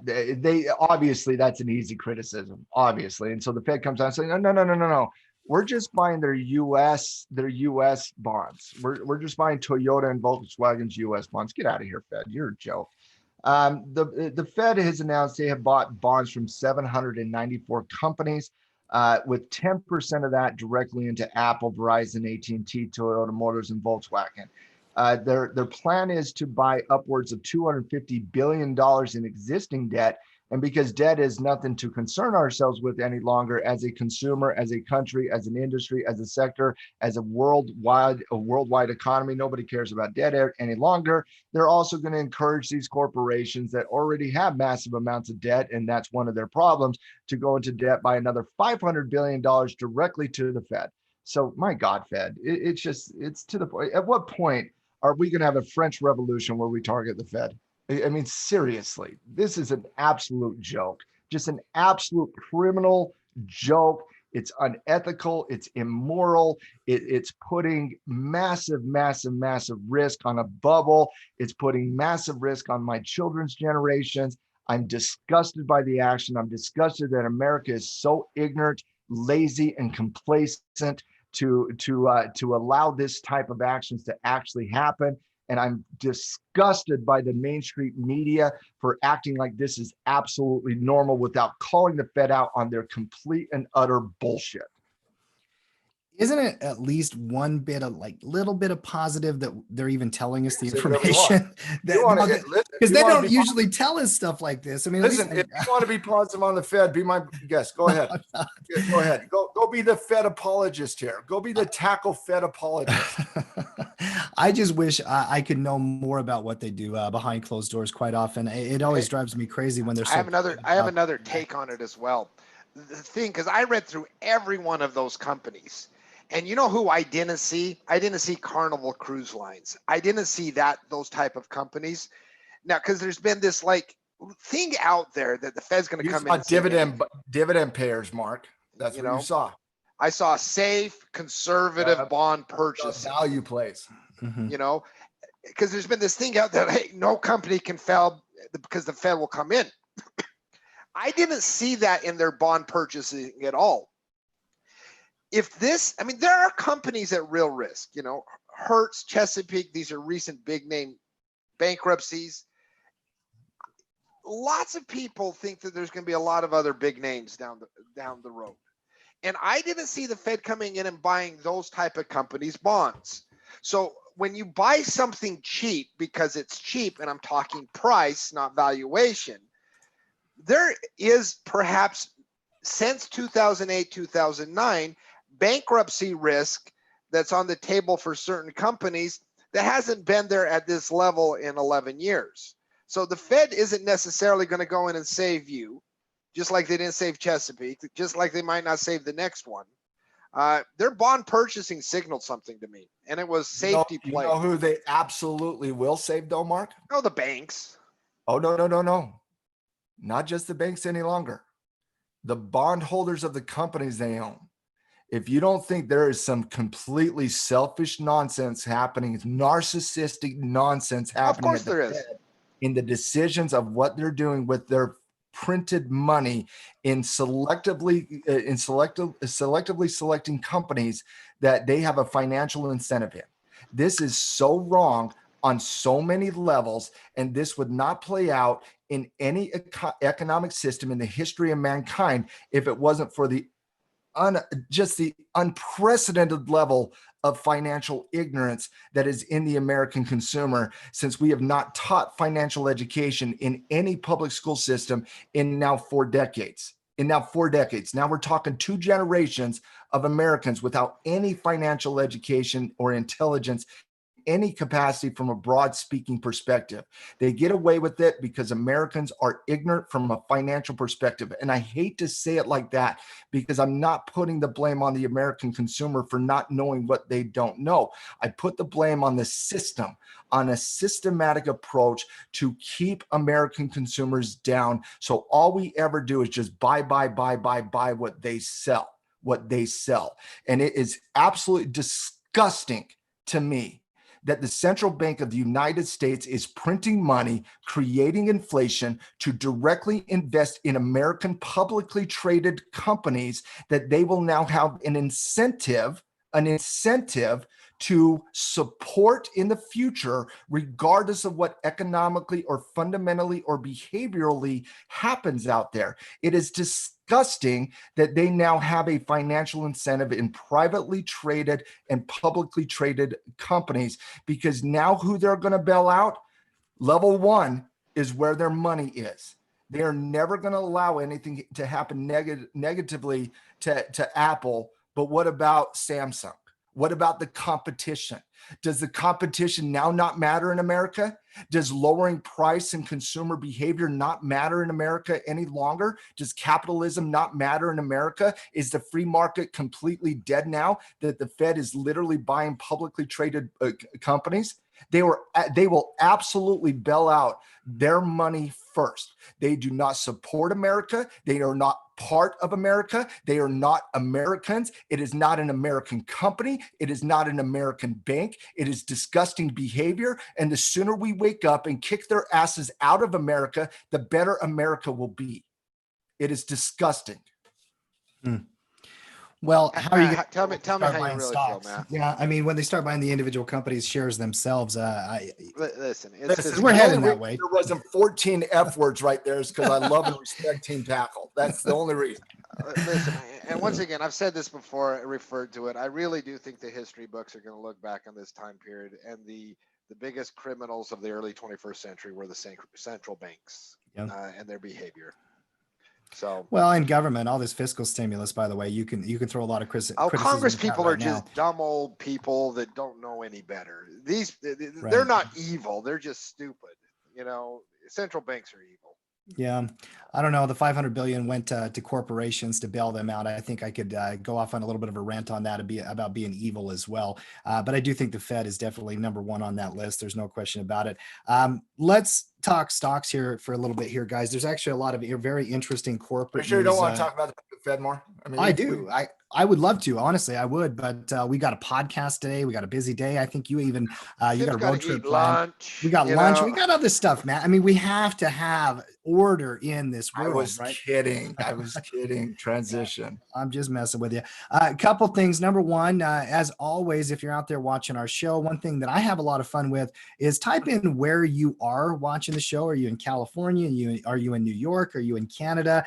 they obviously, that's an easy criticism, obviously. And so the Fed comes out and saying, no. We're just buying their U.S. bonds. We're just buying Toyota and Volkswagen's U.S. bonds. Get out of here, Fed. You're a joke. The Fed has announced they have bought bonds from 794 companies, with 10% of that directly into Apple, Verizon, AT&T, Toyota Motors, and Volkswagen. Their plan is to buy upwards of $250 billion in existing debt. And because debt is nothing to concern ourselves with any longer as a consumer, as a country, as an industry, as a sector, as a worldwide economy, nobody cares about debt any longer. They're also going to encourage these corporations that already have massive amounts of debt, and that's one of their problems, to go into debt by another $500 billion directly to the Fed. So my God, Fed, it's to the point. At what point are we going to have a French Revolution where we target the Fed? I mean, seriously, this is an absolute joke, just an absolute criminal joke. It's unethical. It's immoral. It's putting massive risk on a bubble. It's putting massive risk on my children's generations. I'm disgusted by the action. I'm disgusted that America is so ignorant, lazy, and complacent to allow this type of actions to actually happen. And I'm disgusted by the mainstream media for acting like this is absolutely normal without calling the Fed out on their complete and utter bullshit. Isn't it at least one bit of little bit of positive that they're even telling us the information? Because they don't usually tell us stuff like this. I mean, listen, if you want to be positive on the Fed, be my guest. Go ahead. Go ahead. Go be the Fed apologist here. Go be the tackle Fed apologist. I just wish I could know more about what they do behind closed doors. Quite often, it always drives me crazy when they're. I have another take on it as well. The thing, because I read through every one of those companies. And you know who I didn't see? I didn't see Carnival Cruise Lines. I didn't see those type of companies. Now, because there's been this thing out there that the Fed's going to come in. Dividend payers, Mark. That's what you saw. I saw safe, conservative bond purchase. Value plays. Mm-hmm. Because there's been this thing out there, hey, no company can fail because the Fed will come in. I didn't see that in their bond purchasing at all. There are companies at real risk, Hertz, Chesapeake, these are recent big name bankruptcies. Lots of people think that there's going to be a lot of other big names down the road. And I didn't see the Fed coming in and buying those type of companies' bonds. So when you buy something cheap because it's cheap, and I'm talking price, not valuation, there is perhaps since 2008, 2009, bankruptcy risk that's on the table for certain companies that hasn't been there at this level in 11 years. So the Fed isn't necessarily going to go in and save you, just like they didn't save Chesapeake, just like they might not save the next one. Their bond purchasing signaled something to me, and it was safety play. You know who they absolutely will save, though, Mark? Oh, the banks. Oh, no. Not just the banks any longer. The bondholders of the companies they own. if you don't think there is some completely selfish nonsense happening, it's narcissistic nonsense happening. Of course at the there is. Fed in the decisions of what they're doing with their printed money in selectively selecting companies that they have a financial incentive in. This is so wrong on so many levels, and this would not play out in any economic system in the history of mankind if it wasn't for the just the unprecedented level of financial ignorance that is in the American consumer, since we have not taught financial education in any public school system in now 4 decades. Now we're talking 2 generations of Americans without any financial education or intelligence, any capacity from a broad speaking perspective. They get away with it because Americans are ignorant from a financial perspective. And I hate to say it like that, because I'm not putting the blame on the American consumer for not knowing what they don't know. I put the blame on the system, on a systematic approach to keep American consumers down. So all we ever do is just buy what they sell, And it is absolutely disgusting to me that the central bank of the United States is printing money, creating inflation to directly invest in American publicly traded companies, that they will now have an incentive to support in the future, regardless of what economically or fundamentally or behaviorally happens out there. It is disgusting that they now have a financial incentive in privately traded and publicly traded companies, because now who they're going to bail out, level 1, is where their money is. They are never going to allow anything to happen negatively to Apple. But what about Samsung? What about the competition? Does the competition now not matter in America? Does lowering price and consumer behavior not matter in America any longer? Does capitalism not matter in America? Is the free market completely dead now that the Fed is literally buying publicly traded companies? They will absolutely bail out their money first. They do not support America. They are not part of America. They are not Americans. It is not an American company. It is not an American bank. It is disgusting behavior. And the sooner we wake up and kick their asses out of America, the better America will be. It is disgusting. Well, how are you gonna tell me how you buying really stocks? feel, Matt? Yeah, I mean, when they start buying the individual companies shares themselves, Listen, it's we're The heading only that reason way. there wasn't 14 F words right there is because I love and respect Team Tackle. That's the only reason. Listen, and once again, I've said this before, I referred to it. I really do think the history books are going to look back on this time period, and the biggest criminals of the early 21st century were the central banks and their behavior. So, well, in government, all this fiscal stimulus, by the way, you can throw a lot of criticism. Congress at that people right are just now. dumb old people that don't know any better. They're Right. not evil. They're just stupid. Central banks are evil. Yeah, I don't know. The 500 billion went to corporations to bail them out. I think I could go off on a little bit of a rant on that about being evil as well. But I do think the Fed is definitely number 1 on that list. There's no question about it. Let's talk stocks here for a little bit here, guys. There's actually a lot of very interesting corporate. I'm sure you news, don't want to talk about the Fed more. I do. I would love to. Honestly, I would. But we got a podcast today. We got a busy day. I think you even you got a road trip planned. Lunch, we got lunch. We got other stuff, man. I mean, we have to have order in this world. I was right? kidding. Transition. I'm just messing with you. A couple things. Number one, as always, if you're out there watching our show, one thing that I have a lot of fun with is type in where you are watching the show. Are you in California? Are you in New York? Are you in Canada?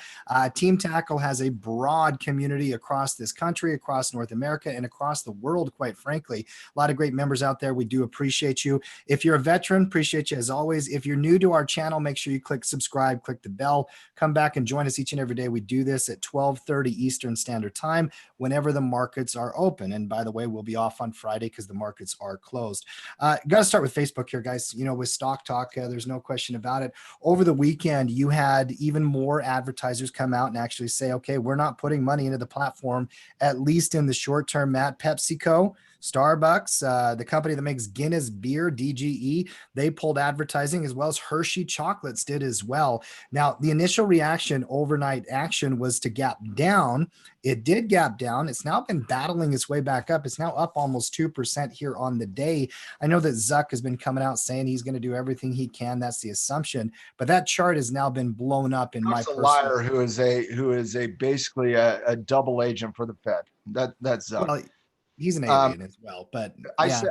Team Tackle has a broad community across this country, across North America, and across the world, quite frankly. A lot of great members out there. We do appreciate you. If you're a veteran, appreciate you as always. If you're new to our channel, make sure you click subscribe, click the bell, come back and join us each and every day. We do this at 12:30 Eastern Standard Time whenever the markets are open. And by the way, we'll be off on Friday because the markets are closed. Got to start with Facebook here, guys. With Stock Talk, there's no question about it. Over the weekend, you had even more advertisers come out and actually say, okay, we're not putting money into the platform, at least in the short term. Matt, PepsiCo Starbucks, the company that makes Guinness beer, DGE, they pulled advertising, as well as Hershey chocolates did as well. Now, the initial reaction, overnight action, was to gap down. It did gap down. It's now been battling its way back up. It's now up almost 2% here on the day. I know that Zuck has been coming out saying he's going to do everything he can. That's the assumption. But that chart has now been blown up in my That's a personal. liar who is a basically a double agent for the Fed. That's Zuck. Well, he's an alien as well, but I yeah. said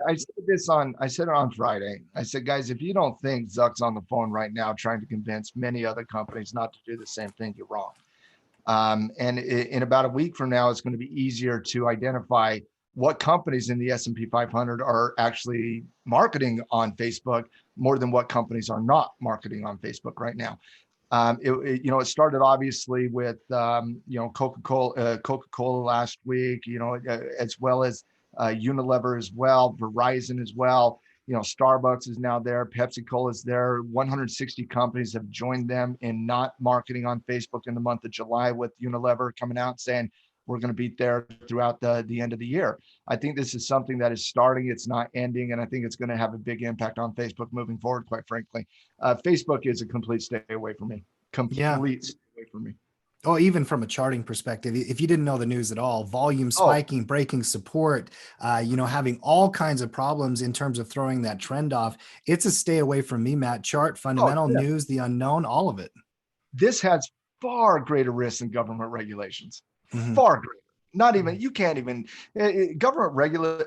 it on Friday. I said, guys, if you don't think Zuck's on the phone right now trying to convince many other companies not to do the same thing, you're wrong. And in about a week from now, it's going to be easier to identify what companies in the S&P 500 are actually marketing on Facebook more than what companies are not marketing on Facebook right now. It started obviously with Coca-Cola last week, as well as Unilever as well, Verizon as well. Starbucks is now there, Pepsi-Cola is there. 160 companies have joined them in not marketing on Facebook in the month of July, with Unilever coming out saying we're going to be there throughout the end of the year. I think this is something that is starting, it's not ending, and I think it's going to have a big impact on Facebook moving forward, quite frankly. Facebook is a complete stay away from me. Stay away from me. Oh, even from a charting perspective, if you didn't know the news at all, volume spiking, breaking support, having all kinds of problems in terms of throwing that trend off. It's a stay away from me, Matt. Chart, fundamental news, the unknown, all of it. This has far greater risks than government regulations. Far greater. Not even, you can't even, government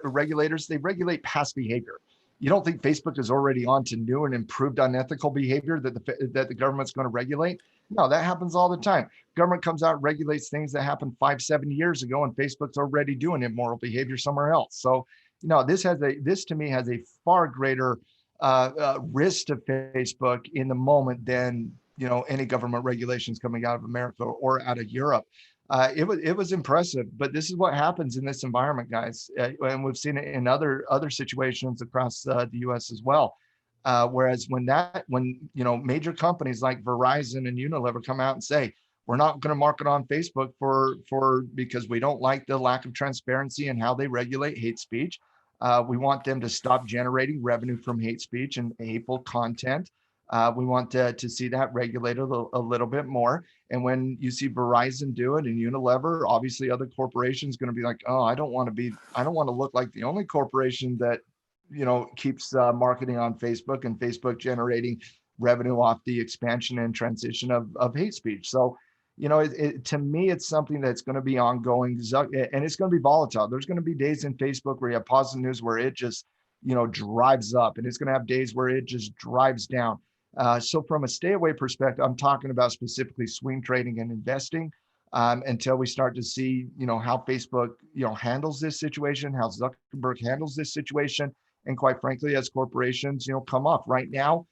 regulators, they regulate past behavior. You don't think Facebook is already on to new and improved unethical behavior that the government's going to regulate? No, that happens all the time. Government comes out and regulates things that happened 5-7 years ago, and Facebook's already doing immoral behavior somewhere else. So, this to me has a far greater risk to Facebook in the moment than any government regulations coming out of America or out of Europe. It was impressive, but this is what happens in this environment, guys, and we've seen it in other situations across the U.S. as well. Whereas when major companies like Verizon and Unilever come out and say we're not going to market on Facebook because we don't like the lack of transparency and how they regulate hate speech. We want them to stop generating revenue from hate speech and hateful content. We want to see that regulated a little bit more. And when you see Verizon do it and Unilever, obviously other corporations going to be like, oh, I don't want to look like the only corporation that, keeps marketing on Facebook and Facebook generating revenue off the expansion and transition of hate speech. So, to me, it's something that's going to be ongoing, and it's going to be volatile. There's going to be days in Facebook where you have positive news where it just, drives up, and it's going to have days where it just drives down. So from a stay away perspective, I'm talking about specifically swing trading and investing until we start to see, how Facebook, handles this situation, how Zuckerberg handles this situation. And quite frankly, as corporations, come off right now,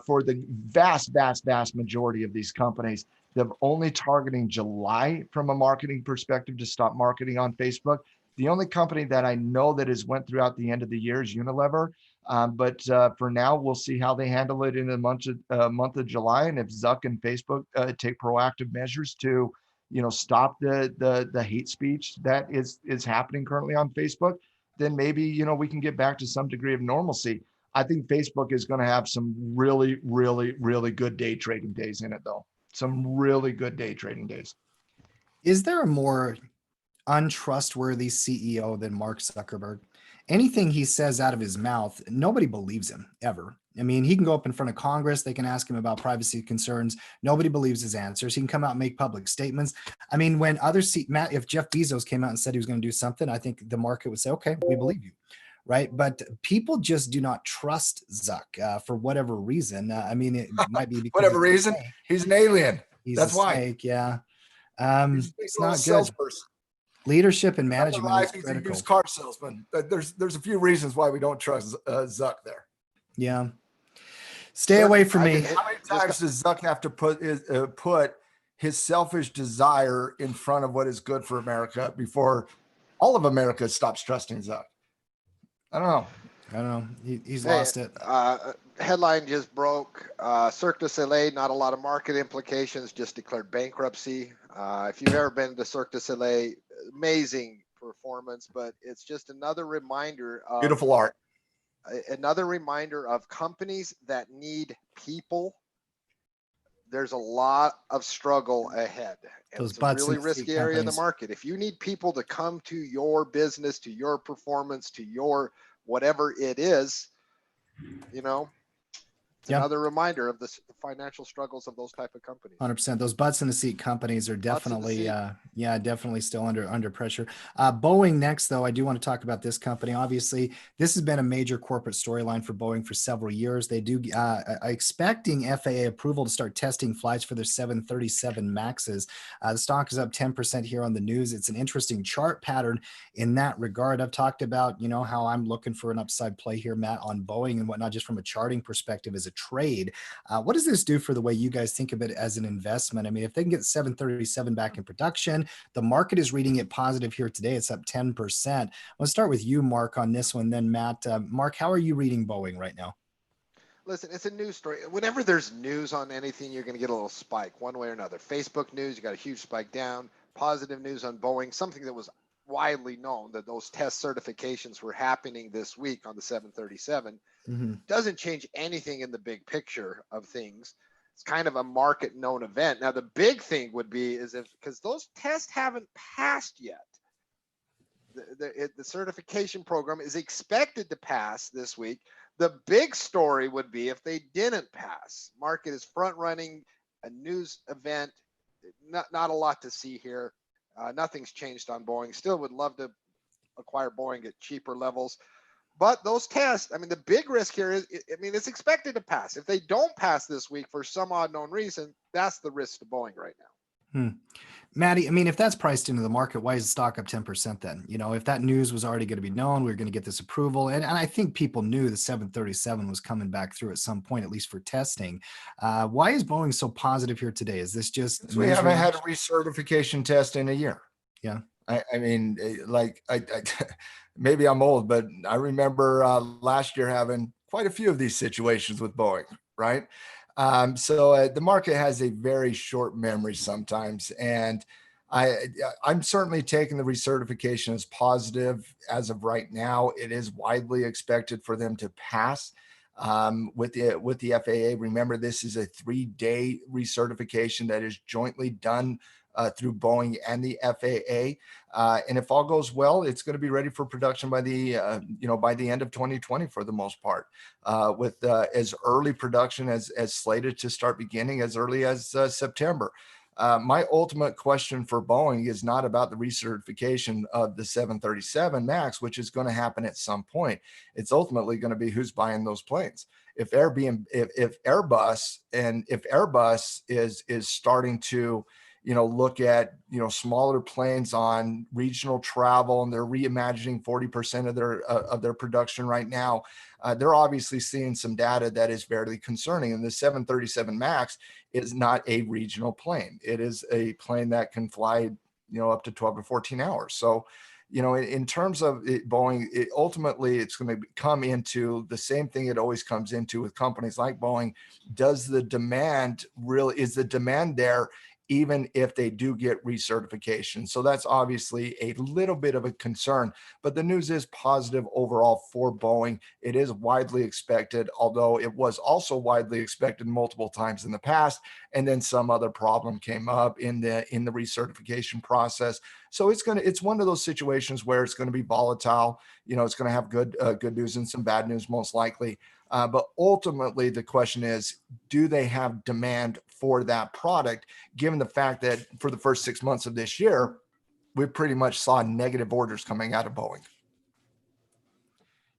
for the vast majority of these companies, they're only targeting July from a marketing perspective to stop marketing on Facebook. The only company that I know that has went throughout the end of the year is Unilever. But for now, we'll see how they handle it in the month of July. And if Zuck and Facebook take proactive measures to, stop the hate speech that is happening currently on Facebook, then maybe, we can get back to some degree of normalcy. I think Facebook is going to have some really, really, really good day trading days in it, though. Some really good day trading days. Is there a more untrustworthy CEO than Mark Zuckerberg? Anything he says out of his mouth, nobody believes him ever. I mean, he can go up in front of Congress. They can ask him about privacy concerns. Nobody believes his answers. He can come out and make public statements. I mean, when Matt, if Jeff Bezos came out and said he was going to do something, I think the market would say, okay, we believe you. Right. But people just do not trust Zuck for whatever reason. I mean, it might be because whatever reason, he's an alien. That's why. Snake, yeah. It's not good. Leadership and management is critical. He's a used car salesman. There's a few reasons why we don't trust Zuck there. Yeah. Stay away from me. How many times does Zuck have to put his selfish desire in front of what is good for America before all of America stops trusting Zuck? I don't know. He's lost it. Headline just broke. Cirque du Soleil, not a lot of market implications, just declared bankruptcy. If you've ever been to Cirque du Soleil, amazing performance, but it's just another reminder of Beautiful art. Companies that need people. There's a lot of struggle ahead. And Those it's a butts in really the seat risky area of the companies. market. If you need people to come to your business, to your performance, to your whatever it is, you know, it's Yeah. another reminder of the financial struggles of those type of companies. 100%. Those butts in the seat companies are Butts in the definitely, seat. definitely still under pressure. Boeing next, though, I do want to talk about this company. Obviously, this has been a major corporate storyline for Boeing for several years. They do expecting FAA approval to start testing flights for their 737 Maxes. The stock is up 10% here on the news. It's an interesting chart pattern in that regard. I've talked about, how I'm looking for an upside play here, Matt, on Boeing and whatnot, just from a charting perspective as a trade. What does this do for the way you guys think of it as an investment? I mean, if they can get 737 back in production, the market is reading it positive here today. It's up 10%. Let's start with you, Mark, on this one, then Matt. Mark, how are you reading Boeing right now? Listen, it's a news story. Whenever there's news on anything, you're going to get a little spike one way or another. Facebook news, you got a huge spike down. Positive news on Boeing, something that was widely known that those test certifications were happening this week on the 737. Doesn't change anything in the big picture of things. It's kind of a market known event. Now, the big thing would be because those tests haven't passed yet. The certification program is expected to pass this week. The big story would be if they didn't pass. Market is front running a news event. Not a lot to see here. Nothing's changed on Boeing. Still would love to acquire Boeing at cheaper levels. But those tests, I mean, the big risk here is, it's expected to pass. If they don't pass this week for some odd known reason, that's the risk to Boeing right now. Maddie, I mean, if that's priced into the market, why is the stock up 10% then? If that news was already going to be known, we were going to get this approval. And I think people knew the 737 was coming back through at some point, at least for testing. Why is Boeing so positive here today? Is this just... We haven't had a recertification test in a year. Yeah. I mean, maybe I'm old, but I remember last year having quite a few of these situations with Boeing, right? So the market has a very short memory sometimes, and I'm certainly taking the recertification as positive as of right now. It is widely expected for them to pass with the FAA. Remember, this is a 3-day recertification that is jointly done through Boeing and the FAA, and if all goes well, it's going to be ready for production by the end of 2020 for the most part, with as early production as slated to start beginning as early as September. My ultimate question for Boeing is not about the recertification of the 737 MAX, which is going to happen at some point. It's ultimately going to be who's buying those planes. If Airbus is starting to look at, smaller planes on regional travel, and they're reimagining 40% of their production right now. They're obviously seeing some data that is very concerning. And the 737 MAX is not a regional plane. It is a plane that can fly, up to 12 to 14 hours. So, in terms of Boeing, ultimately it's going to come into the same thing it always comes into with companies like Boeing. Is the demand there, even if they do get recertification? So that's obviously a little bit of a concern, but the news is positive overall for Boeing. It is widely expected, although it was also widely expected multiple times in the past, and then some other problem came up in the recertification process. So it's one of those situations where it's going to be volatile. It's going to have good news and some bad news most likely. But ultimately, the question is, do they have demand for that product, given the fact that for the first 6 months of this year, we pretty much saw negative orders coming out of Boeing?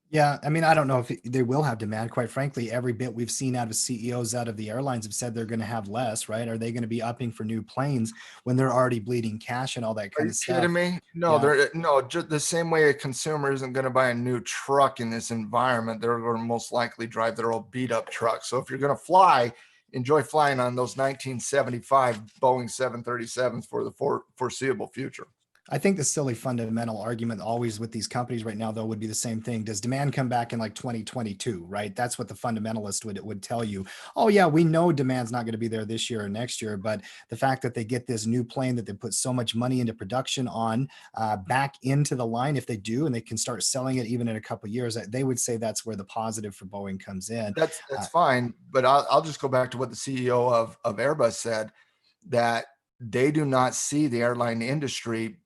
Yeah, I mean, I don't know if they will have demand. Quite frankly, every bit we've seen out of CEOs out of the airlines have said they're going to have less, right? Are they going to be upping for new planes when they're already bleeding cash and all that kind of stuff? Are you kidding me? No, just the same way a consumer isn't going to buy a new truck in this environment. They're going to most likely drive their old beat up truck. So if you're going to fly, enjoy flying on those 1975 Boeing 737s for the foreseeable future. I think the silly fundamental argument always with these companies right now, though, would be the same thing. Does demand come back in like 2022, right? That's what the fundamentalist would tell you. Oh, yeah, we know demand's not going to be there this year or next year, but the fact that they get this new plane that they put so much money into production on back into the line, if they do, and they can start selling it even in a couple of years, they would say that's where the positive for Boeing comes in. That's fine, but I'll just go back to what the CEO of Airbus said, that they do not see the airline industry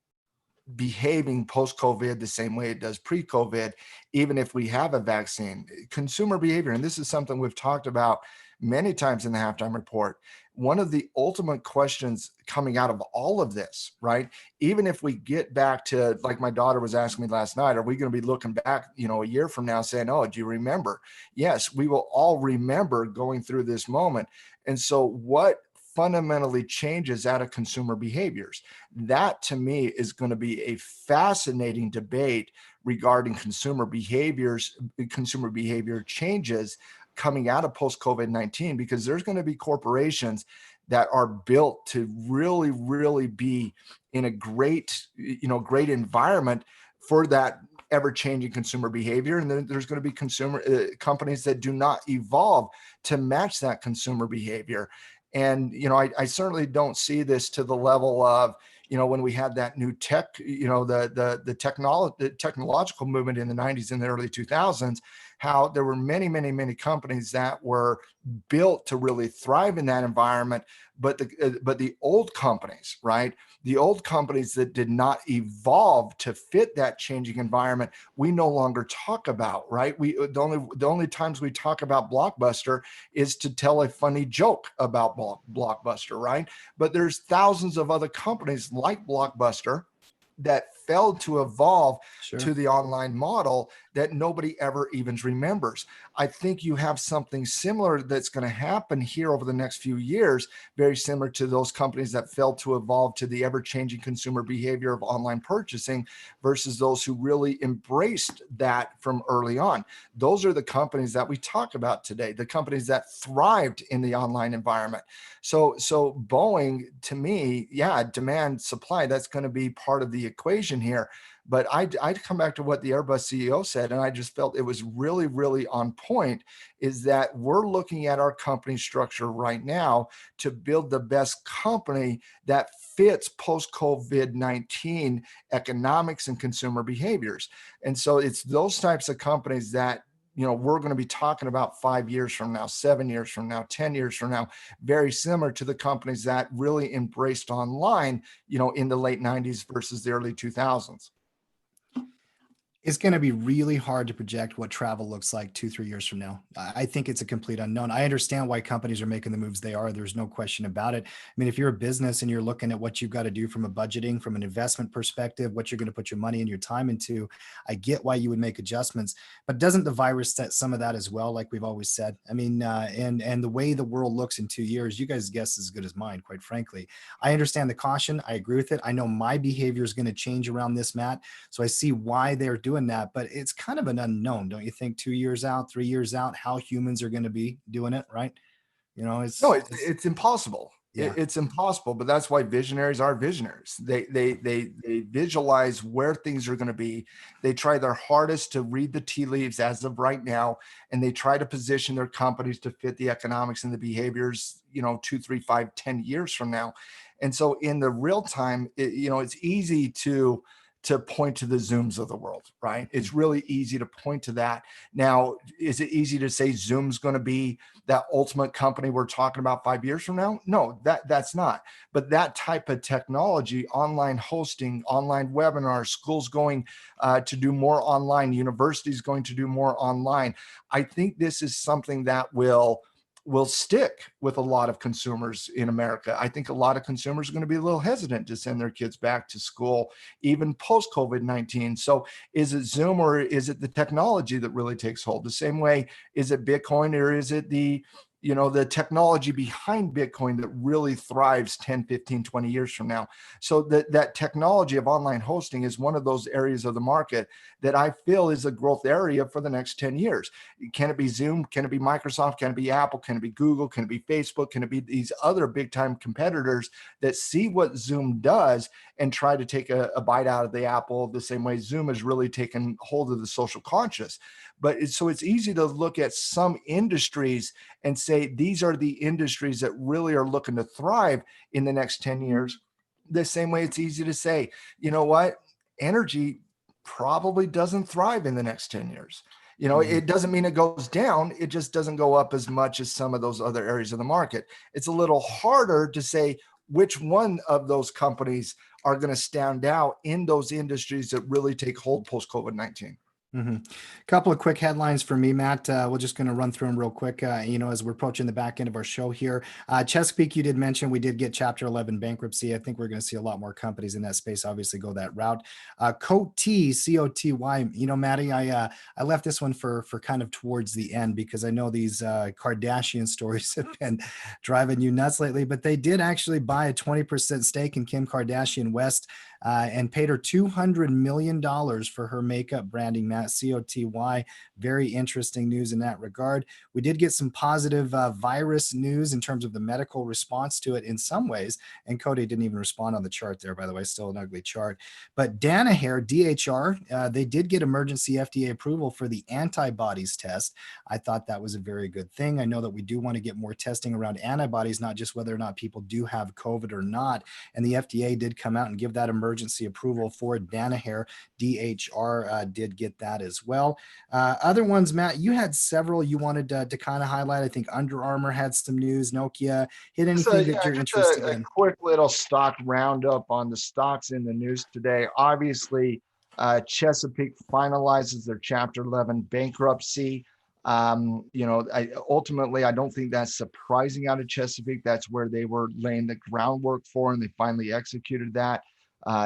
behaving post-COVID the same way it does pre-COVID, even if we have a vaccine. Consumer behavior, and this is something we've talked about many times in the halftime report. One of the ultimate questions coming out of all of this, right? Even if we get back to, like my daughter was asking me last night, are we going to be looking back, a year from now saying, oh, do you remember? Yes, we will all remember going through this moment. And so what fundamentally changes out of consumer behaviors? That to me is going to be a fascinating debate regarding consumer behavior changes coming out of post-COVID-19, because there's going to be corporations that are built to really, really be in a great environment for that ever-changing consumer behavior. And then there's going to be companies that do not evolve to match that consumer behavior. And, I certainly don't see this to the level of, when we had that new tech, the technological movement in the 90s and the early 2000s, how there were many, many, many companies that were built to really thrive in that environment. But the old companies, right? The old companies that did not evolve to fit that changing environment, we no longer talk about, right? The only times we talk about Blockbuster is to tell a funny joke about Blockbuster, right? But there's thousands of other companies like Blockbuster that failed to evolve to the online model that nobody ever even remembers. I think you have something similar that's going to happen here over the next few years, very similar to those companies that failed to evolve to the ever-changing consumer behavior of online purchasing versus those who really embraced that from early on. Those are the companies that we talk about today, the companies that thrived in the online environment. So Boeing, to me, demand supply, that's going to be part of the equation here. But I'd come back to what the Airbus CEO said, and I just felt it was really, really on point, is that we're looking at our company structure right now to build the best company that fits post-COVID-19 economics and consumer behaviors. And so it's those types of companies that we're going to be talking about 5 years from now, 7 years from now, 10 years from now, very similar to the companies that really embraced online, in the late 90s versus the early 2000s. It's going to be really hard to project what travel looks like 2-3 years from now. I think it's a complete unknown. I understand why companies are making the moves they are. There's no question about it. I mean, if you're a business and you're looking at what you've got to do from a budgeting, from an investment perspective, what you're going to put your money and your time into, I get why you would make adjustments. But doesn't the virus set some of that as well, like we've always said? I mean, and the way the world looks in 2 years, you guys' guess is as good as mine, quite frankly. I understand the caution. I agree with it. I know my behavior is going to change around this, Matt. So I see why they're doing that, but it's kind of an unknown, don't you think? 2 years out, 3 years out, how humans are going to be doing it, right? It's impossible. Yeah. It's impossible, but that's why visionaries are visionaries. They visualize where things are going to be. They try their hardest to read the tea leaves as of right now, and they try to position their companies to fit the economics and the behaviors, 2, 3, 5, 10 years from now. And so in the real time, it's easy to point to the Zooms of the world, right? It's really easy to point to that. Now, is it easy to say Zoom's going to be that ultimate company we're talking about 5 years from now? No, that's not. But that type of technology, online hosting, online webinars, schools going to do more online, universities going to do more online. I think this is something that will stick with a lot of consumers in America. I think a lot of consumers are going to be a little hesitant to send their kids back to school, even post-COVID-19. So is it Zoom or is it the technology that really takes hold? The same way, is it Bitcoin or is it the you know, the technology behind Bitcoin that really thrives 10, 15, 20 years from now. So that technology of online hosting is one of those areas of the market that I feel is a growth area for the next 10 years. Can it be Zoom? Can it be Microsoft? Can it be Apple? Can it be Google? Can it be Facebook? Can it be these other big time competitors that see what Zoom does and try to take a bite out of the apple the same way Zoom has really taken hold of the social conscious? But so it's easy to look at some industries and say, these are the industries that really are looking to thrive in the next 10 years. The same way it's easy to say, you know what, energy probably doesn't thrive in the next 10 years. You know, it doesn't mean it goes down. It just doesn't go up as much as some of those other areas of the market. It's a little harder to say which one of those companies are going to stand out in those industries that really take hold post COVID-19. Couple of quick headlines for me, Matt. We're just going to run through them real quick. You know, as we're approaching the back end of our show here, Chesapeake, you did mention we did get Chapter 11 bankruptcy. I think we're going to see a lot more companies in that space obviously go that route. Coty, C-O-T-Y. You know, Maddie, I left this one for kind of towards the end because I know these Kardashian stories have been driving you nuts lately. But they did actually buy a 20% stake in Kim Kardashian West. And paid her $200 million for her makeup branding, Matt, C-O-T-Y. Very interesting news in that regard. We did get some positive virus news in terms of the medical response to it in some ways. And Cody didn't even respond on the chart there, by the way, still an ugly chart. But Danaher, DHR, they did get emergency FDA approval for the antibodies test. I thought that was a very good thing. I know that we do want to get more testing around antibodies, not just whether or not people do have COVID or not. And the FDA did come out and give that emergency approval for Danaher. DHR did get that as well. Other ones, Matt, you had several you wanted to kind of highlight. I think Under Armour had some news, Nokia. Hit anything that you're interested in? A quick little stock roundup on the stocks in the news today. Obviously, Chesapeake finalizes their Chapter 11 bankruptcy. You know, ultimately, I don't think that's surprising out of Chesapeake. That's where they were laying the groundwork for, and they finally executed that.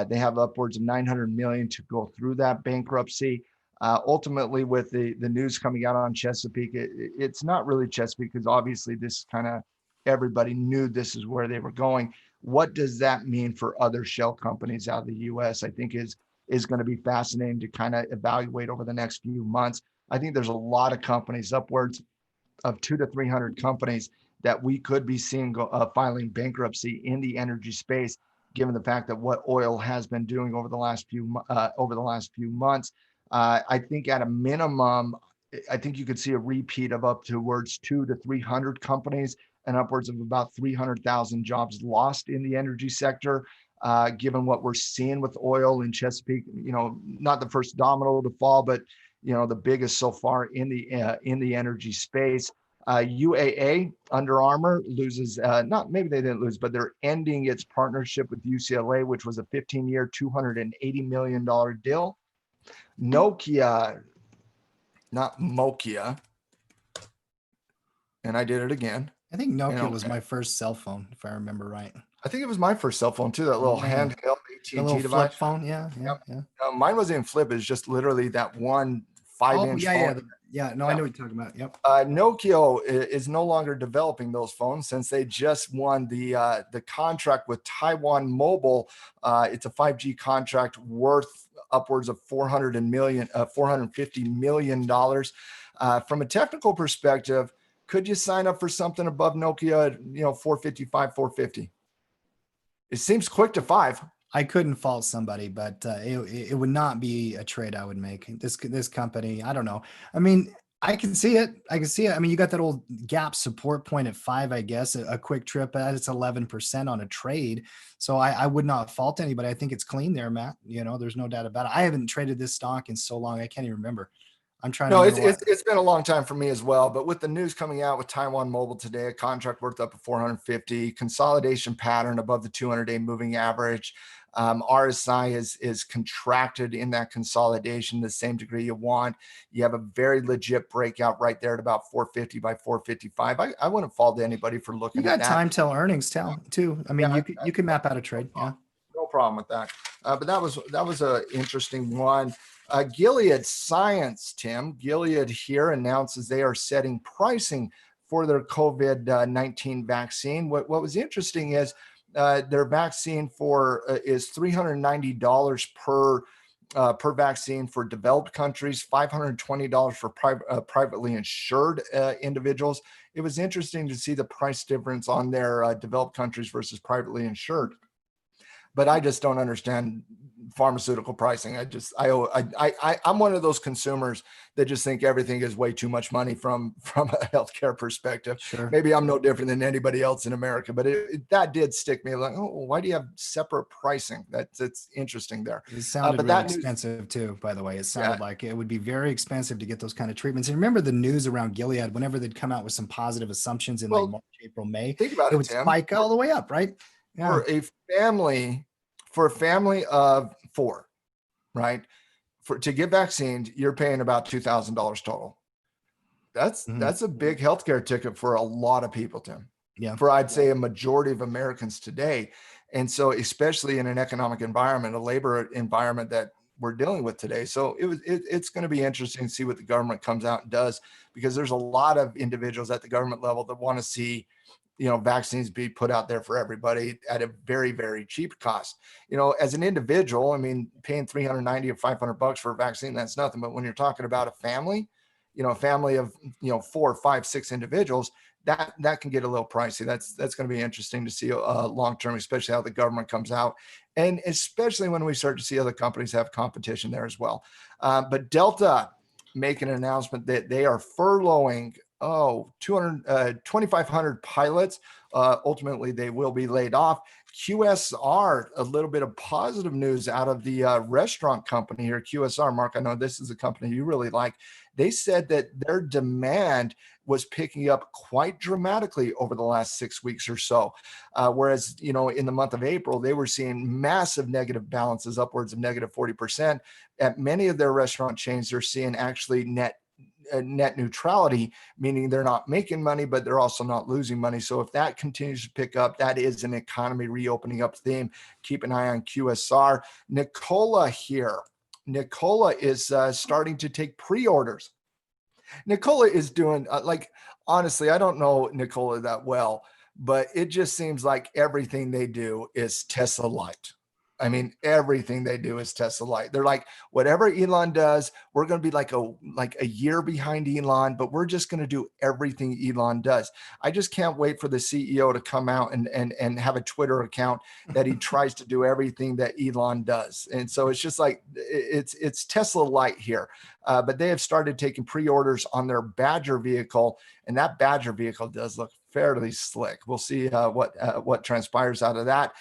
They have upwards of $900 million to go through that bankruptcy. Ultimately, with the news coming out on Chesapeake, it's not really Chesapeake because obviously this kind of everybody knew this is where they were going. What does that mean for other shell companies out of the U.S.? I think is going to be fascinating to kind of evaluate over the next few months. I think there's a lot of companies, upwards of 200 to 300 companies that we could be seeing filing bankruptcy in the energy space, given the fact that what oil has been doing over the last few months. I think at a minimum, I think you could see a repeat of up towards 200 to 300 companies and upwards of about 300,000 jobs lost in the energy sector. Given what we're seeing with oil in Chesapeake, you know, not the first domino to fall, but you know, the biggest so far in the energy space. UAA, Under Armour, loses, not maybe they didn't lose, but they're ending its partnership with UCLA, which was a 15-year, $280 million deal. Nokia, not Mokia, and I did it again. I think Nokia was my first cell phone, if I remember right. I think it was my first cell phone too, that little handheld AT&T little device. Flip phone, yeah. Mine wasn't even flip, it's just literally that one 5-inch phone. I know what you're talking about. Yep. Nokia is no longer developing those phones since they just won the contract with Taiwan Mobile. It's a 5G contract worth upwards of $450 million. From a technical perspective, could you sign up for something above Nokia? You know, 455, 450. It seems quick to 5. I couldn't fault somebody, but it would not be a trade I would make. This company, I don't know. I mean, I can see it. I mean, you got that old gap support point at 5, I guess, a quick trip at it's 11% on a trade. So I would not fault anybody. I think it's clean there, Matt. You know, there's no doubt about it. I haven't traded this stock in so long. I can't even remember. I'm trying to. No, it's been a long time for me as well. But with the news coming out with Taiwan Mobile today, a contract worth up to 450, consolidation pattern above the 200-day moving average. RSI is contracted in that consolidation the same degree you want. You have a very legit breakout right there at about 450 by 455. I wouldn't fault anybody for looking at that. You got time till earnings too. I mean, you can map out a trade. Yeah, no problem with that. But that was an interesting one. Gilead Science, Tim. Gilead here announces they are setting pricing for their COVID-19 vaccine. What was interesting is their vaccine is $390 per vaccine for developed countries, $520 for privately insured individuals. It was interesting to see the price difference on their developed countries versus privately insured. But I just don't understand pharmaceutical pricing. I'm one of those consumers that just think everything is way too much money from a healthcare perspective. Sure. Maybe I'm no different than anybody else in America, but that did stick me like, oh, why do you have separate pricing? It's interesting there. It sounded but really that news- expensive too, by the way. It sounded like it would be very expensive to get those kind of treatments. And remember the news around Gilead, whenever they'd come out with some positive assumptions in like March, April, May, think about it would spike all the way up, right? Yeah. For a family of 4, right? To get vaccinated, you're paying about $2,000 total. That's a big healthcare ticket for a lot of people, Tim. Yeah. For I'd say a majority of Americans today. And so especially in an economic environment, a labor environment that we're dealing with today. So it's going to be interesting to see what the government comes out and does, because there's a lot of individuals at the government level that want to see vaccines be put out there for everybody at a very, very cheap cost. As an individual, I mean, paying $390 or $500 for a vaccine, that's nothing. But when you're talking about a family, a family of, 4, 5, 6 individuals, that can get a little pricey. That's going to be interesting to see long-term, especially how the government comes out. And especially when we start to see other companies have competition there as well. But Delta making an announcement that they are furloughing 2,500 pilots. Ultimately, they will be laid off. QSR, a little bit of positive news out of the restaurant company here, QSR. Mark, I know this is a company you really like. They said that their demand was picking up quite dramatically over the last 6 weeks or so. Whereas, in the month of April, they were seeing massive negative balances, upwards of negative 40%. At many of their restaurant chains, they're seeing actually net neutrality, meaning they're not making money, but they're also not losing money. So if that continues to pick up, that is an economy reopening up theme. Keep an eye on QSR. Nikola here. Nikola is starting to take pre-orders. Nikola is doing honestly, I don't know Nikola that well, but it just seems like everything they do is Tesla light. I mean, everything they do is Tesla light. They're like, whatever Elon does, we're going to be like a year behind Elon, but we're just going to do everything Elon does. I just can't wait for the CEO to come out and have a Twitter account that he tries to do everything that Elon does. And so it's just like, it's Tesla light here. But they have started taking pre-orders on their Badger vehicle, and that Badger vehicle does look fairly slick. We'll see what transpires out of that.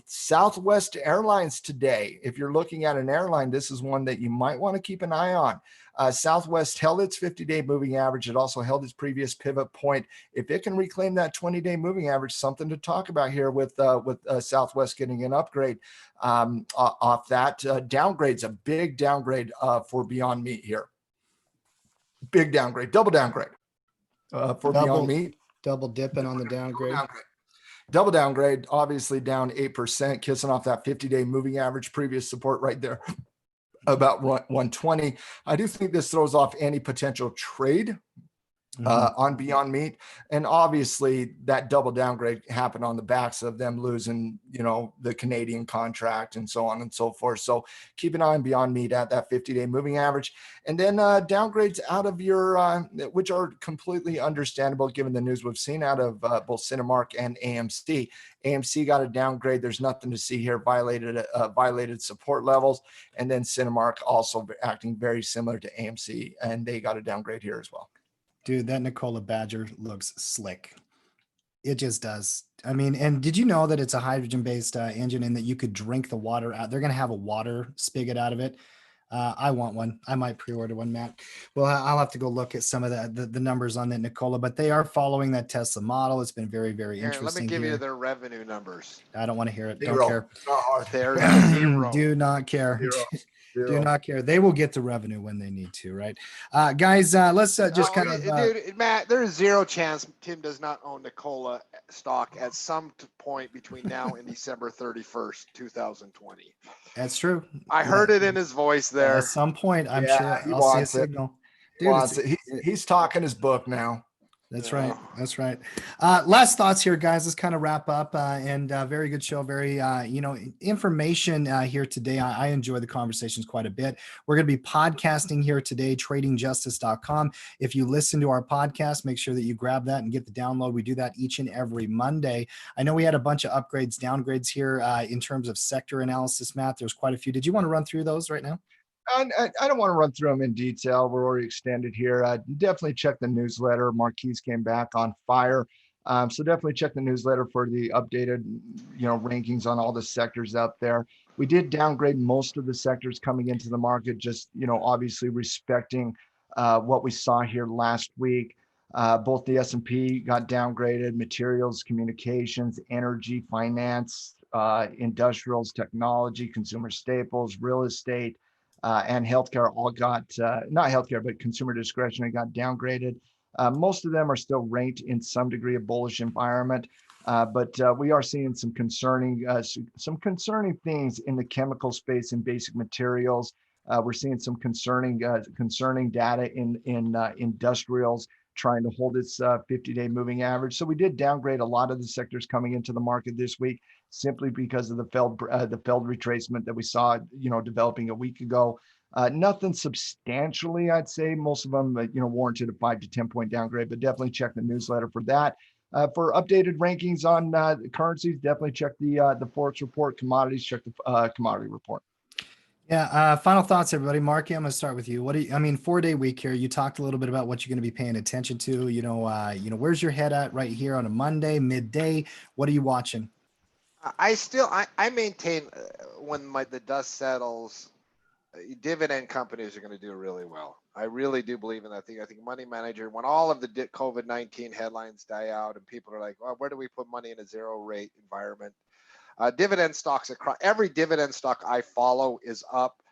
Southwest Airlines today. If you're looking at an airline, this is one that you might want to keep an eye on. Southwest held its 50-day moving average. It also held its previous pivot point. If it can reclaim that 20-day moving average, something to talk about here with Southwest getting an upgrade off that. Downgrades, a big downgrade for Beyond Meat here. Big downgrade, double downgrade for Beyond Meat. Double dipping on the downgrade. Double downgrade, obviously down 8%, kissing off that 50-day moving average, previous support right there, about 120. I do think this throws off any potential trade on Beyond Meat. And obviously that double downgrade happened on the backs of them losing, the Canadian contract and so on and so forth. So keep an eye on Beyond Meat at that 50-day moving average. And then downgrades out of your, which are completely understandable given the news we've seen out of both Cinemark and AMC. AMC got a downgrade. There's nothing to see here, violated support levels. And then Cinemark also acting very similar to AMC, and they got a downgrade here as well. Dude, that Nikola Badger looks slick. It just does. I mean, and did you know that it's a hydrogen-based engine and that you could drink the water out? They're going to have a water spigot out of it. I want one. I might pre-order one, Matt. Well, I'll have to go look at some of the numbers on that Nikola, but they are following that Tesla model. It's been very, very interesting. Let me give you their revenue numbers. I don't want to hear it. Zero. Don't care. They're zero. Do not care. Zero. Do not care. They will get the revenue when they need to, right? Guys, let's just dude, Matt, there's zero chance Tim does not own Nikola stock at some point between now and December 31st, 2020. That's true. I heard it in his voice there. At some point, I'm sure he I'll see a wants it. signal. Dude, He's talking his book now. That's you right. know. That's right. Last thoughts here, guys. Let's kind of wrap up. And very good show. Very, information here today. I enjoy the conversations quite a bit. We're going to be podcasting here today, tradingjustice.com. If you listen to our podcast, make sure that you grab that and get the download. We do that each and every Monday. I know we had a bunch of upgrades, downgrades here in terms of sector analysis, Matt. There's quite a few. Did you want to run through those right now? I don't want to run through them in detail. We're already extended here. Definitely check the newsletter. Marquise came back on fire. So definitely check the newsletter for the updated, rankings on all the sectors out there. We did downgrade most of the sectors coming into the market, just, obviously respecting what we saw here last week. Both the S&P got downgraded, materials, communications, energy, finance, industrials, technology, consumer staples, real estate, and healthcare all got, not healthcare, but consumer discretionary got downgraded. Most of them are still ranked in some degree of bullish environment, but we are seeing some concerning things in the chemical space and basic materials. We're seeing some concerning data in industrials trying to hold its 50-day moving average. So we did downgrade a lot of the sectors coming into the market this week, simply because of the failed retracement that we saw, developing a week ago. Nothing substantially, I'd say. Most of them, warranted a 5 to 10 point downgrade, but definitely check the newsletter for that. For updated rankings on currencies, definitely check the Forex report. Commodities, check the commodity report. Yeah. Final thoughts, everybody. Marky, I'm going to start with you. 4-day week here. You talked a little bit about what you're going to be paying attention to. Where's your head at right here on a Monday, midday? What are you watching? I maintain when the dust settles, dividend companies are going to do really well. I really do believe in that thing. I think money manager, when all of the COVID-19 headlines die out and people are like, well, where do we put money in a zero rate environment? Dividend stocks across every dividend stock I follow is up.